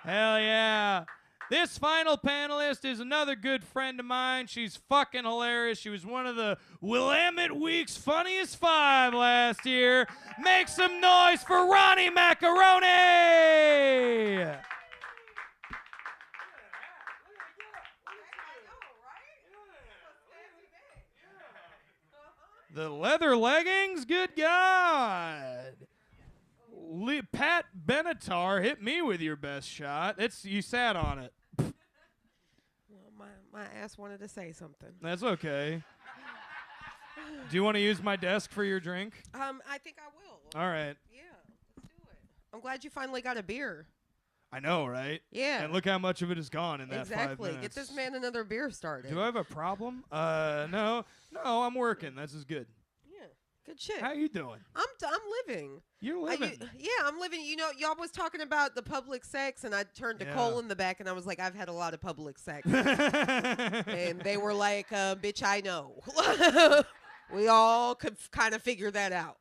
Hell yeah. This final panelist is another good friend of mine. She's fucking hilarious. She was one of the Willamette Week's funniest 5 last year. Make some noise for Ronnie Macaroni! The leather leggings? Good God. Pat Benatar, hit me with your best shot. You sat on it. Well, my ass wanted to say something. That's okay. Do you want to use my desk for your drink? I think I will. All right. Yeah, let's do it. I'm glad you finally got a beer. I know, right? Yeah. And look how much of it is gone in that 5 Exactly. minutes. Get this man another beer started. Do I have a problem? No, I'm working. This is good. Yeah. Good shit. How you doing? I'm living. You're living. I'm living. You know, y'all was talking about the public sex, and I turned to Cole in the back, and I was like, I've had a lot of public sex. And they were like, bitch, I know. We all could kind of figure that out.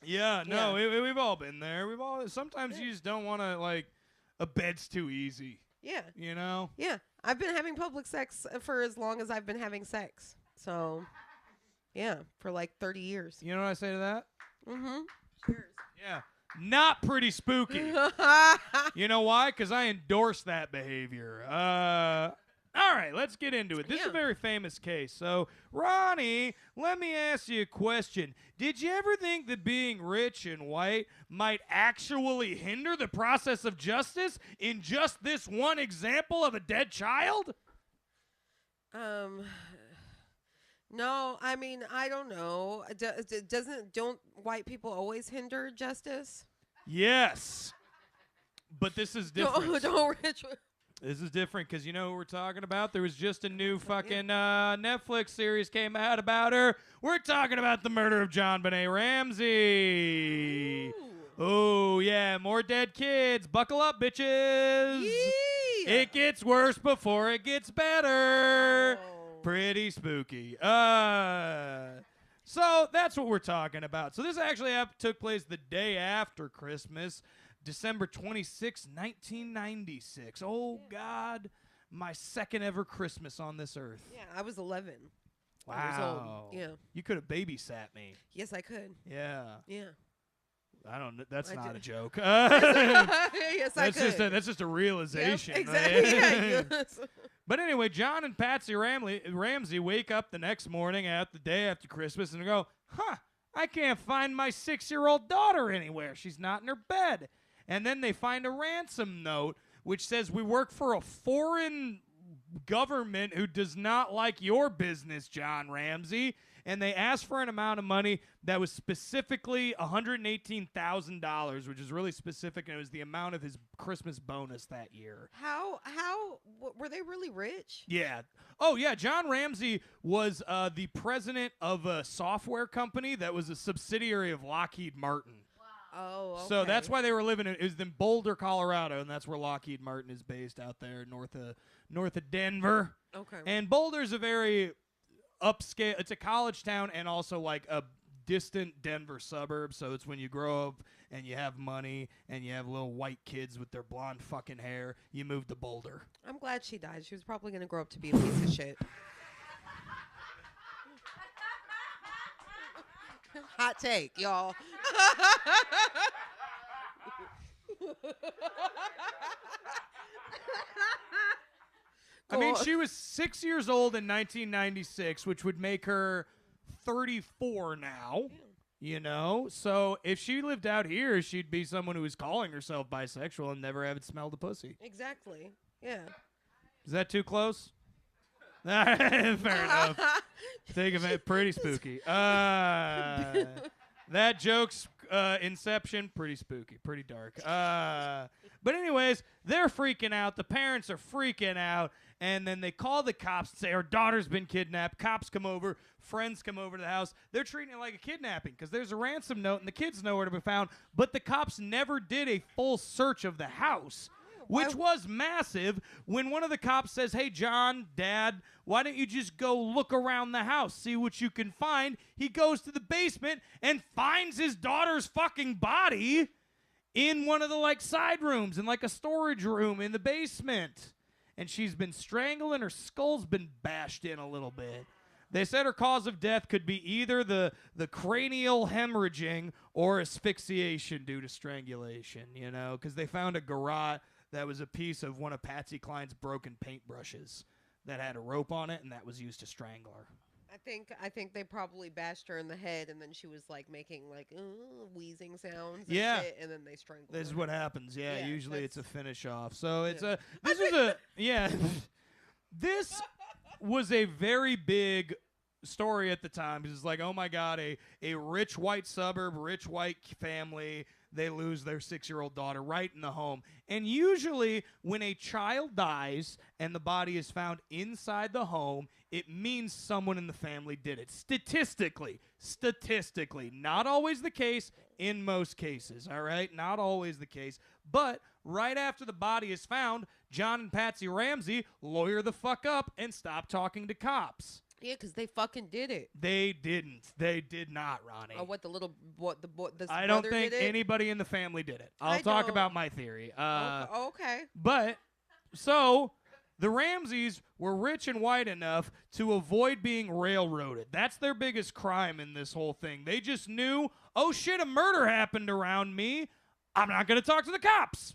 Yeah, no, we've all been there. Sometimes you just don't want to, like, a bed's too easy. Yeah. You know? Yeah. I've been having public sex for as long as I've been having sex. So, yeah, for like 30 years. You know what I say to that? Mm-hmm. Cheers. Yeah. Not pretty spooky. You know why? Because I endorse that behavior. All right, let's get into it. This is a very famous case. So, Ronnie, let me ask you a question. Did you ever think that being rich and white might actually hinder the process of justice in just this one example of a dead child? No, I mean, I don't know. Don't white people always hinder justice? Yes. But this is different. Don't rich. This is different because you know who we're talking about? There was just a new fucking Netflix series came out about her. We're talking about the murder of John Benet Ramsey. Oh, yeah, more dead kids. Buckle up, bitches. Yeah. It gets worse before it gets better. Oh. Pretty spooky. So that's what we're talking about. So this actually took place the day after Christmas. December 26, 1996. Oh, God. My second ever Christmas on this earth. Yeah, I was 11. Wow. Years old. Yeah. You could have babysat me. Yes, I could. Yeah. Yeah. I don't know. That's not a joke. Yes, I could. That's just a realization. Yep, exactly. Yeah, yes. But anyway, John and Patsy Ramsey wake up the next morning the day after Christmas and go, I can't find my 6-year-old daughter anywhere. She's not in her bed. And then they find a ransom note which says, we work for a foreign government who does not like your business, John Ramsey. And they asked for an amount of money that was specifically $118,000, which is really specific, and it was the amount of his Christmas bonus that year. How were they really rich? Yeah. Oh, yeah. John Ramsey was the president of a software company that was a subsidiary of Lockheed Martin. Oh, okay. So that's why they were living it was in Boulder, Colorado, and that's where Lockheed Martin is based out there north of Denver. Okay. And Boulder's a very upscale. It's a college town and also like a distant Denver suburb. So it's when you grow up and you have money and you have little white kids with their blonde fucking hair, you move to Boulder. I'm glad she died. She was probably going to grow up to be a piece of shit. Hot take, y'all. I mean, she was 6 years old in 1996, which would make her 34 now. Yeah. You know? So if she lived out here, she'd be someone who was calling herself bisexual and never had smelled a pussy. Exactly. Yeah. Is that too close? Fair enough. Think of it, pretty spooky. That joke's inception, pretty spooky, pretty dark. But anyways, they're freaking out. The parents are freaking out. And then they call the cops and say, our daughter's been kidnapped. Cops come over. Friends come over to the house. They're treating it like a kidnapping because there's a ransom note and the kid's nowhere to be found. But the cops never did a full search of the house, which was massive. When one of the cops says, hey, John, Dad, why don't you just go look around the house, see what you can find? He goes to the basement and finds his daughter's fucking body in one of the, like, side rooms, in, like, a storage room in the basement. and she's been strangled and her skull's been bashed in a little bit. They said her cause of death could be either the cranial hemorrhaging or asphyxiation due to strangulation, you know, because they found a garrote that was a piece of one of Patsy Cline's broken paintbrushes that had a rope on it, and that was used to strangle her. I think they probably bashed her in the head, and then she was like making like wheezing sounds. And Yeah. shit, and then they strangled her. This is what happens. Yeah, Yeah, usually it's a that's- finish off. So it's Yeah. this is a yeah. This was a very big story at the time because it's like, oh my God, a rich white suburb, rich white family, they lose their 6-year-old daughter right in the home. And usually when a child dies and the body is found inside the home, it means someone in the family did it. Statistically, not always the case in most cases, all right? Not always the case. But right after the body is found, John and Patsy Ramsey lawyer the fuck up and stop talking to cops. Yeah, because they fucking did it. They didn't. They did not, Ronnie. Oh, what the boy? I don't think anybody in the family did it. I'll talk don't. about my theory. Okay. But, so, the Ramseys were rich and white enough to avoid being railroaded. That's their biggest crime in this whole thing. They just knew, oh shit, a murder happened around me. I'm not going to talk to the cops.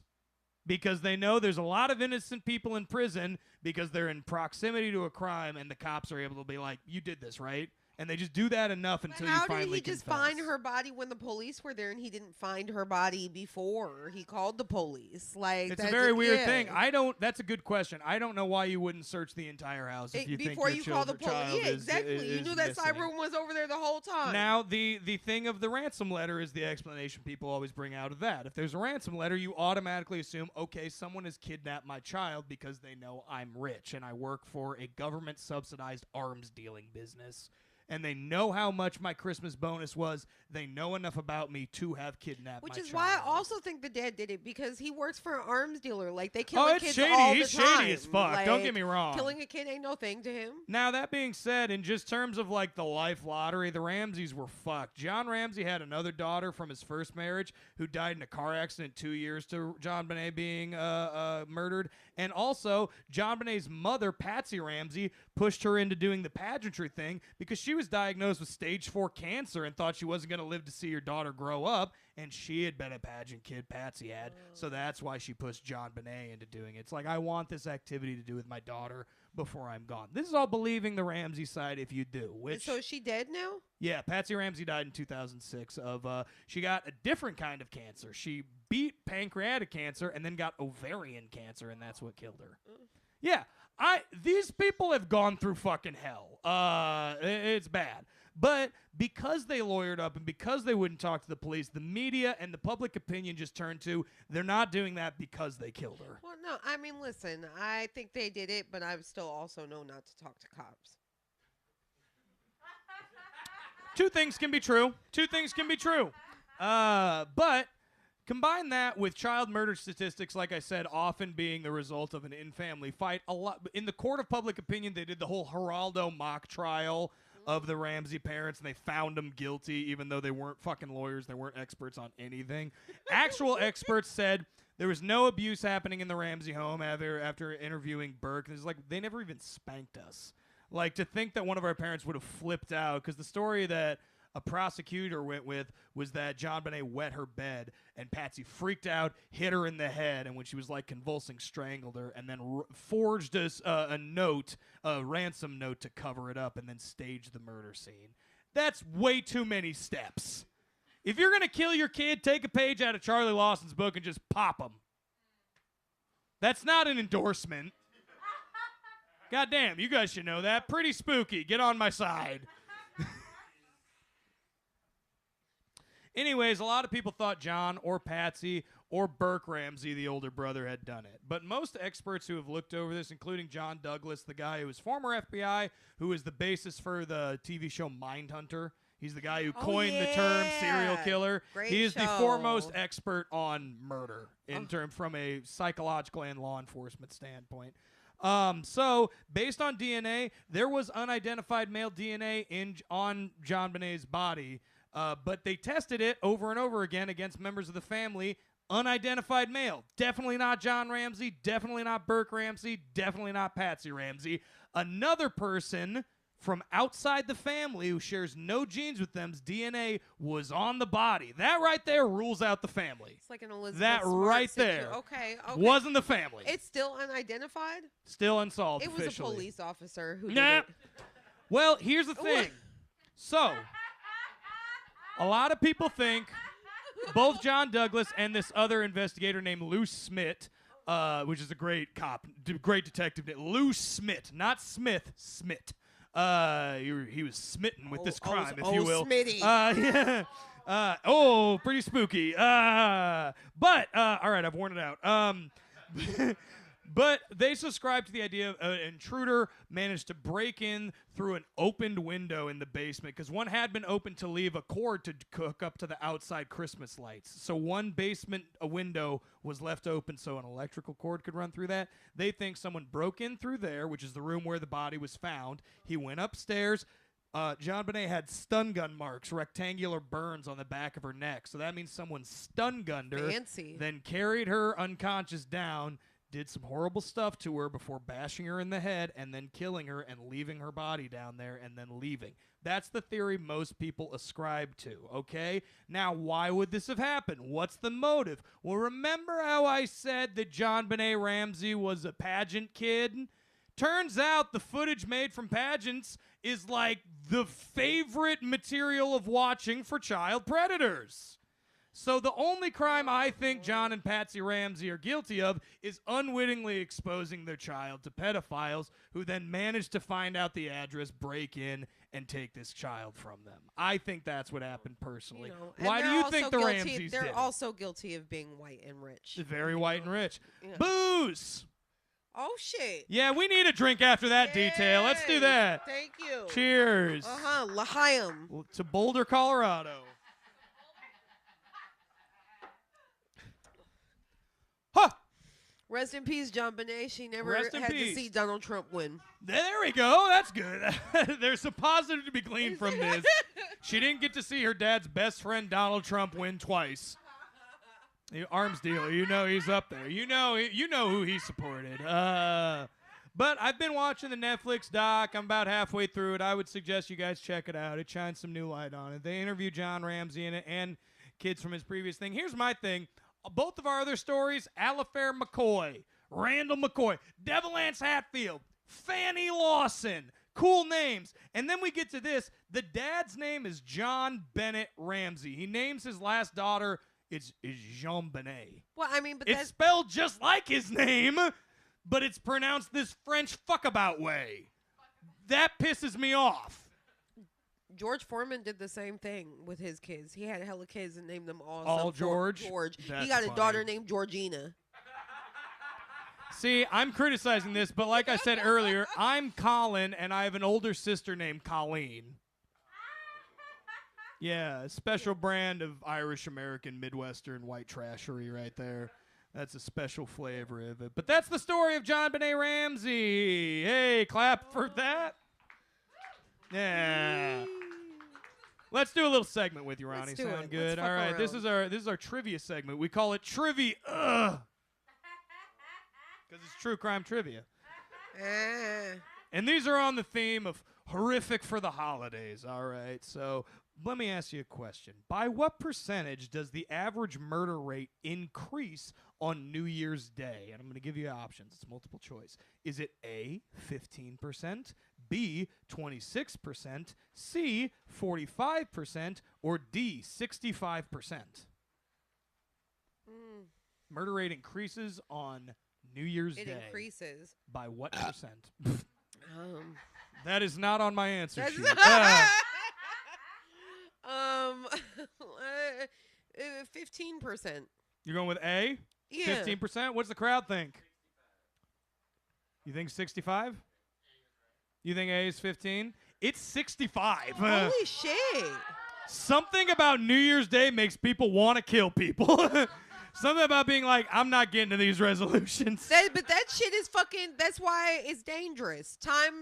Because they know there's a lot of innocent people in prison because they're in proximity to a crime, and the cops are able to be like, you did this, right? And they just do that enough until you How finally did he just confess. find her body when the police were there, and he didn't find her body before he called the police? Like, It's a that- very weird yeah. thing. That's a good question. I don't know why you wouldn't search the entire house if you think Before your you call the police. child Yeah, is- exactly. You is knew that missing. side room was over there the whole time. Now, the thing of the ransom letter is the explanation people always bring out of that. If there's a ransom letter, you automatically assume, okay, someone has kidnapped my child because they know I'm rich and I work for a government-subsidized arms dealing business. And they know how much my Christmas bonus was. They know enough about me to have kidnapped Which my is child. why I also think the dad did it, because he works for an arms dealer. Like, they kill it's kids shady. all He's the time. shady as fuck. Don't get me wrong. Killing a kid ain't no thing to him. Now, that being said, in just terms of like the life lottery, the Ramseys were fucked. John Ramsey had another daughter from his first marriage who died in a car accident 2 years to John Bonet being murdered. And also, John Bonet's mother, Patsy Ramsey, pushed her into doing the pageantry thing because she was diagnosed with stage 4 cancer and thought she wasn't going to live to see her daughter grow up. And she had been a pageant kid, Patsy had. So that's why she pushed John Bonet into doing it. It's like, I want this activity to do with my daughter before I'm gone. This is all believing the Ramsey side if you do. Which, So is she dead now? yeah, Patsy Ramsey died in 2006 of, she got a different kind of cancer. She beat pancreatic cancer and then got ovarian cancer, and that's what killed her. Yeah, these people have gone through fucking hell. It's bad. But because they lawyered up and because they wouldn't talk to the police, the media and the public opinion just turned to, they're not doing that because they killed her. Well, no. I mean, listen, I think they did it, but I still also know not to talk to cops. Two things can be true. But combine that with child murder statistics, like I said, often being the result of an in-family fight. A lot in the court of public opinion, they did the whole Geraldo mock trial of the Ramsey parents, and they found them guilty, even though they weren't fucking lawyers. They weren't experts on anything. Actual experts said there was no abuse happening in the Ramsey home after interviewing Burke. It's like, they never even spanked us. Like, to think that one of our parents would have flipped out, because the story that a prosecutor went with was that John Bonet wet her bed, and Patsy freaked out, hit her in the head, and when she was like convulsing, strangled her, and then forged us a note, a ransom note to cover it up, and then staged the murder scene. That's way too many steps. If you're gonna kill your kid, take a page out of Charlie Lawson's book and just pop him. That's not an endorsement. Goddamn, you guys should know that. Pretty spooky. Get on my side. Anyways, a lot of people thought John or Patsy or Burke Ramsey, the older brother, had done it. But most experts who have looked over this, including John Douglas, the guy who was former FBI, who was the basis for the TV show Mindhunter. He's the guy who coined the term serial killer. Great he is the show. foremost expert on murder in term from a psychological and law enforcement standpoint. So, based on DNA, there was unidentified male DNA on John Bonet's body, but they tested it over and over again against members of the family. Unidentified male. Definitely not John Ramsey. Definitely not Burke Ramsey. Definitely not Patsy Ramsey. Another person from outside the family who shares no genes with them's DNA was on the body. That right there rules out the family. It's like an Elizabeth That Smart right there Okay. wasn't the family. It's still unidentified? Still unsolved It was officially. a police officer who Nah. did it. Well, here's the thing. So, a lot of people think both John Douglas and this other investigator named Lou Smith, which is a great cop, great detective, Lou Smith, not Smith, Smith. He was smitten with this crime, if you will. Smitty. Yeah. Pretty spooky. But all right, I've worn it out. But they subscribe to the idea of an intruder managed to break in through an opened window in the basement, because one had been opened to leave a cord to hook up to the outside Christmas lights. So one basement window was left open so an electrical cord could run through that. They think someone broke in through there, which is the room where the body was found. He went upstairs. John Bonet had stun gun marks, rectangular burns on the back of her neck. So that means someone stun gunned her, Fancy. then carried her unconscious down, did some horrible stuff to her before bashing her in the head and then killing her and leaving her body down there and then leaving. That's the theory most people ascribe to, okay? Now, why would this have happened? What's the motive? Well, remember how I said that John Benet Ramsey was a pageant kid? Turns out the footage made from pageants is like the favorite material of watching for child predators. So the only crime I think John and Patsy Ramsey are guilty of is unwittingly exposing their child to pedophiles who then manage to find out the address, break in, and take this child from them. I think that's what happened personally. Why do you think the Ramseys did? They're also guilty of being white and rich. Very white and rich. Yeah. Booze! Oh, shit. Yeah, we need a drink after that detail. Let's do that. Thank you. Cheers. L'chaim. To Boulder, Colorado. Huh! Rest in peace, John Bonet. She never Rest in had peace. to see Donald Trump win. There we go. That's good. There's a positive to be gleaned from this. She didn't get to see her dad's best friend Donald Trump win twice. The arms dealer, you know he's up there. You know who he supported. But I've been watching the Netflix doc. I'm about halfway through it. I would suggest you guys check it out. It shines some new light on it. They interview John Ramsey in it and kids from his previous thing. Here's my thing. Both of our other stories, Alifair McCoy, Randall McCoy, Devil Anse Hatfield, Fannie Lawson, cool names. And then we get to this. The dad's name is John Bennett Ramsey. He names his last daughter is Jean Benet. Well, I mean, but It's spelled just like his name, but it's pronounced this French fuckabout way. That pisses me off. George Foreman did the same thing with his kids. He had hella kids and named them all George? George. That's He got funny. a daughter named Georgina. See, I'm criticizing this, but like I said earlier, I'm Colin, and I have an older sister named Colleen. Yeah, a special brand of Irish-American Midwestern white trashery right there. That's a special flavor of it. But that's the story of John Benet Ramsey. Hey, clap for that. Yeah. Let's do a little segment with you, Ronnie. Let's do Sound it. good? Let's All fuck right, this is our trivia segment. We call it Trivia. Because it's true crime trivia. And these are on the theme of horrific for the holidays, all right? So let me ask you a question. By what percentage does the average murder rate increase on New Year's Day? And I'm going to give you options. It's multiple choice. Is it A, 15%, B, 26%, C, 45%, or D, 65%? Murder rate increases on New Year's Day. It increases. By what percent? Um, That is not on my answer That's sheet. 15%. You're going with A? Yeah. 15%? What's the crowd think? You think 65? You think A is 15? It's 65. Holy shit. Something about New Year's Day makes people want to kill people. Something about being like, I'm not getting to these resolutions. But that shit is fucking. That's why it's dangerous. Time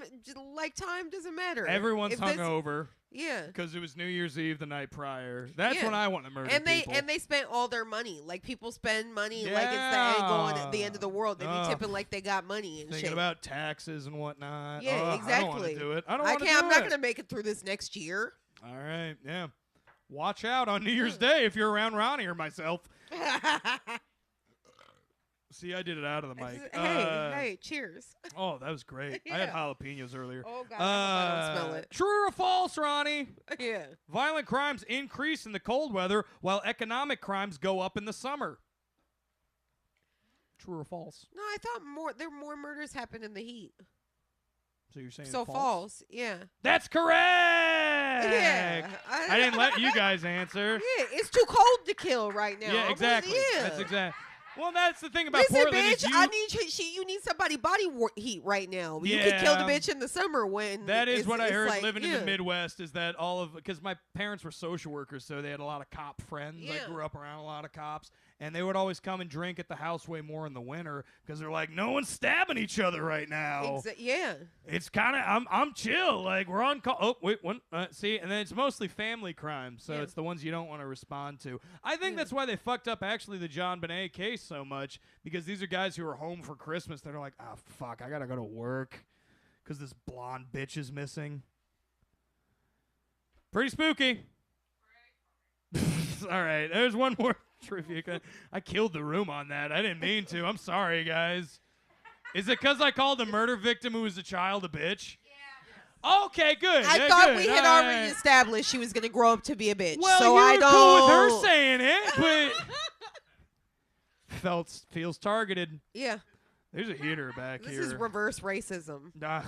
doesn't matter. Everyone's If this- hungover Yeah. because it was New Year's Eve the night prior. That's Yeah. when I want to murder people. And they spent all their money. Like people spend money like it's the end of the world. They be tipping like they got money and Thinking shit. about taxes and whatnot. Yeah, exactly. I don't want to do it. I don't want to do I'm not it. gonna make it through this next year. All right, yeah. Watch out on New Year's Day if you're around Ronnie or myself. See, I did it out of the mic. Hey, cheers. Oh, that was great. I had Yeah. jalapenos earlier. Oh God, I don't smell it. True or false, Ronnie? Yeah. Violent crimes increase in the cold weather while economic crimes go up in the summer. True or false? No, I thought more murders happen in the heat. So you're saying So false. Yeah. That's correct. Yeah. I didn't let you guys answer. Yeah, it's too cold to kill right now. Yeah, exactly. Yeah. That's exactly. Well, that's the thing about Listen, Portland bitch, is I need you need somebody body heat right now. You can kill the Yeah. bitch in the summer when that is it's- what I it's heard like, living in yeah. the Midwest is that because my parents were social workers, so they had a lot of cop friends. Yeah. I grew up around a lot of cops, and they would always come and drink at the house way more in the winter because they're like, no one's stabbing each other right now. Yeah. It's kind of I'm chill. Like we're on call. Oh wait, one. See, and then it's mostly family crimes, so Yeah. it's the ones you don't want to respond to. I think that's why they fucked up actually the John Bonet case so much because these are guys who are home for Christmas. They're like, oh fuck, I gotta go to work because this blonde bitch is missing. Pretty spooky. All right, there's one more trivia. I killed the room on that. I didn't mean to. I'm sorry, guys. Is it because I called a murder victim who was a child a bitch? Yeah. Okay, good. I yeah, thought good. we had All already right. established she was gonna grow up to be a bitch. Well, so you I were don't. cool with her saying it, but feels targeted. Yeah. There's a heater back This here. is reverse racism Nah,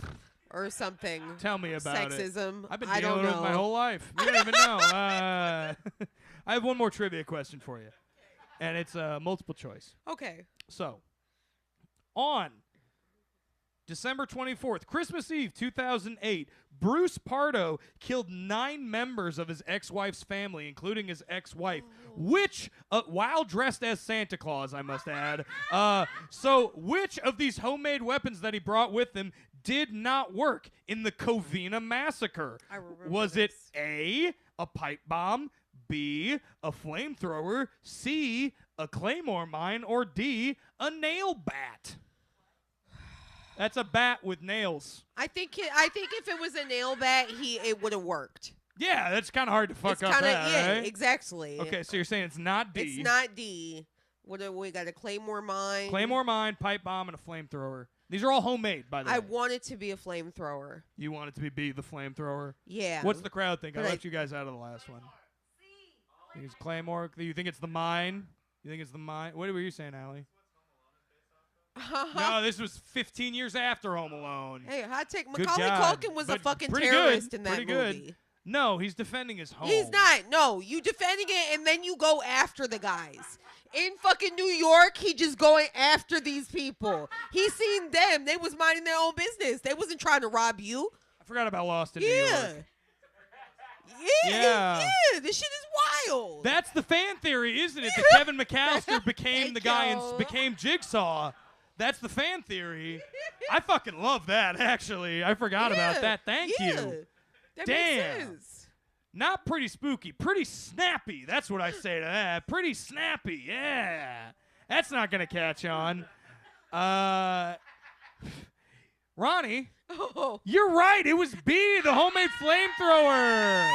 or something. tell me about it. Sexism. I've been I don't dealing with know. it my whole life. You don't even know. I have one more trivia question for you, and it's multiple choice. Okay. So, on December 24th, Christmas Eve 2008, Bruce Pardo killed 9 members of his ex-wife's family, including his ex-wife, which, while dressed as Santa Claus, I must add. So, which of these homemade weapons that he brought with him did not work in the Covina massacre? I remember Was it this. A, a pipe bomb, B, a flamethrower, C, a claymore mine, or D, a nail bat? That's a bat with nails. I think if it was a nail bat, it would have worked. Yeah, that's kind of hard to fuck It's up kind of that, right? exactly. Okay, so you're saying it's not D. It's not D. What do we got? A claymore mine. Claymore mine, pipe bomb, and a flamethrower. These are all homemade, by the way. I want it to be a flamethrower. You want it to be B, the flamethrower? Yeah. What's the crowd think? I But left you guys out of the last one. Think it's claymore? You think it's the mine? You think it's the mine? What were you saying, Allie? No, this was 15 years after Home Alone. Hey, hot take. Good Macaulay God. Culkin was a But fucking pretty terrorist good, in that pretty good. movie. No, he's defending his home. He's not. No, you defending it and then you go after the guys. In fucking New York, he just going after these people. He seen them. They was minding their own business. They wasn't trying to rob you. I forgot about Lost in New Yeah. York. Yeah. Yeah. This shit is wild. That's the fan theory, isn't it? That Kevin McAllister became Thank the guy you. and became Jigsaw. That's the fan theory. I fucking love that, actually. I forgot about that. Thank you. That Damn. makes sense. Not pretty spooky. Pretty snappy. That's what I say to that. Pretty snappy. Yeah. That's not going to catch on. Ronnie, Oh. you're right. It was B, the homemade flamethrower.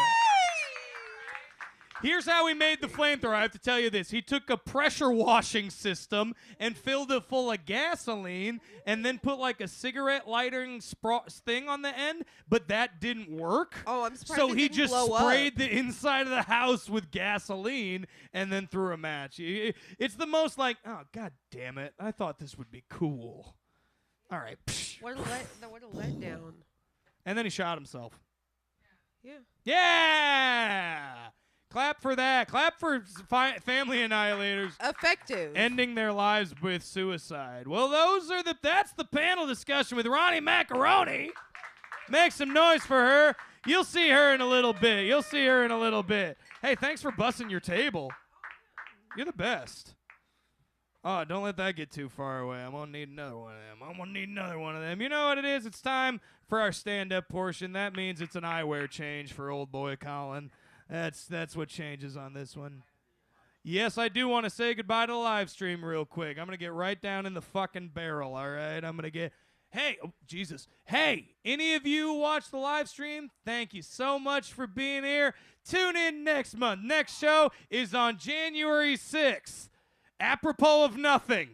Here's how he made the flamethrower. I have to tell you this. He took a pressure washing system and filled it full of gasoline and then put like a cigarette lighting thing on the end, but that didn't work. Oh, I'm surprised So it he didn't just blow sprayed up. the inside of the house with gasoline and then threw a match. It's the most like, oh, God damn it. I thought this would be cool. All right. What a letdown. And then he shot himself. Yeah. Yeah! Clap for that. Clap for family annihilators Effective. ending their lives with suicide. Well, that's the panel discussion with Ronnie Macaroni. Make some noise for her. You'll see her in a little bit. Hey, thanks for busting your table. You're the best. Oh, don't let that get too far away. I'm gonna need another one of them. I'm gonna need another one of them. You know what it is? It's time for our stand-up portion. That means it's an eyewear change for old boy Colin. That's what changes on this one. Yes, I do want to say goodbye to the live stream real quick. I'm gonna get right down in the fucking barrel. All right, I'm gonna get. Hey, oh, Jesus. Hey, any of you who watch the live stream, thank you so much for being here. Tune in next month. Next show is on January 6th. Apropos of nothing.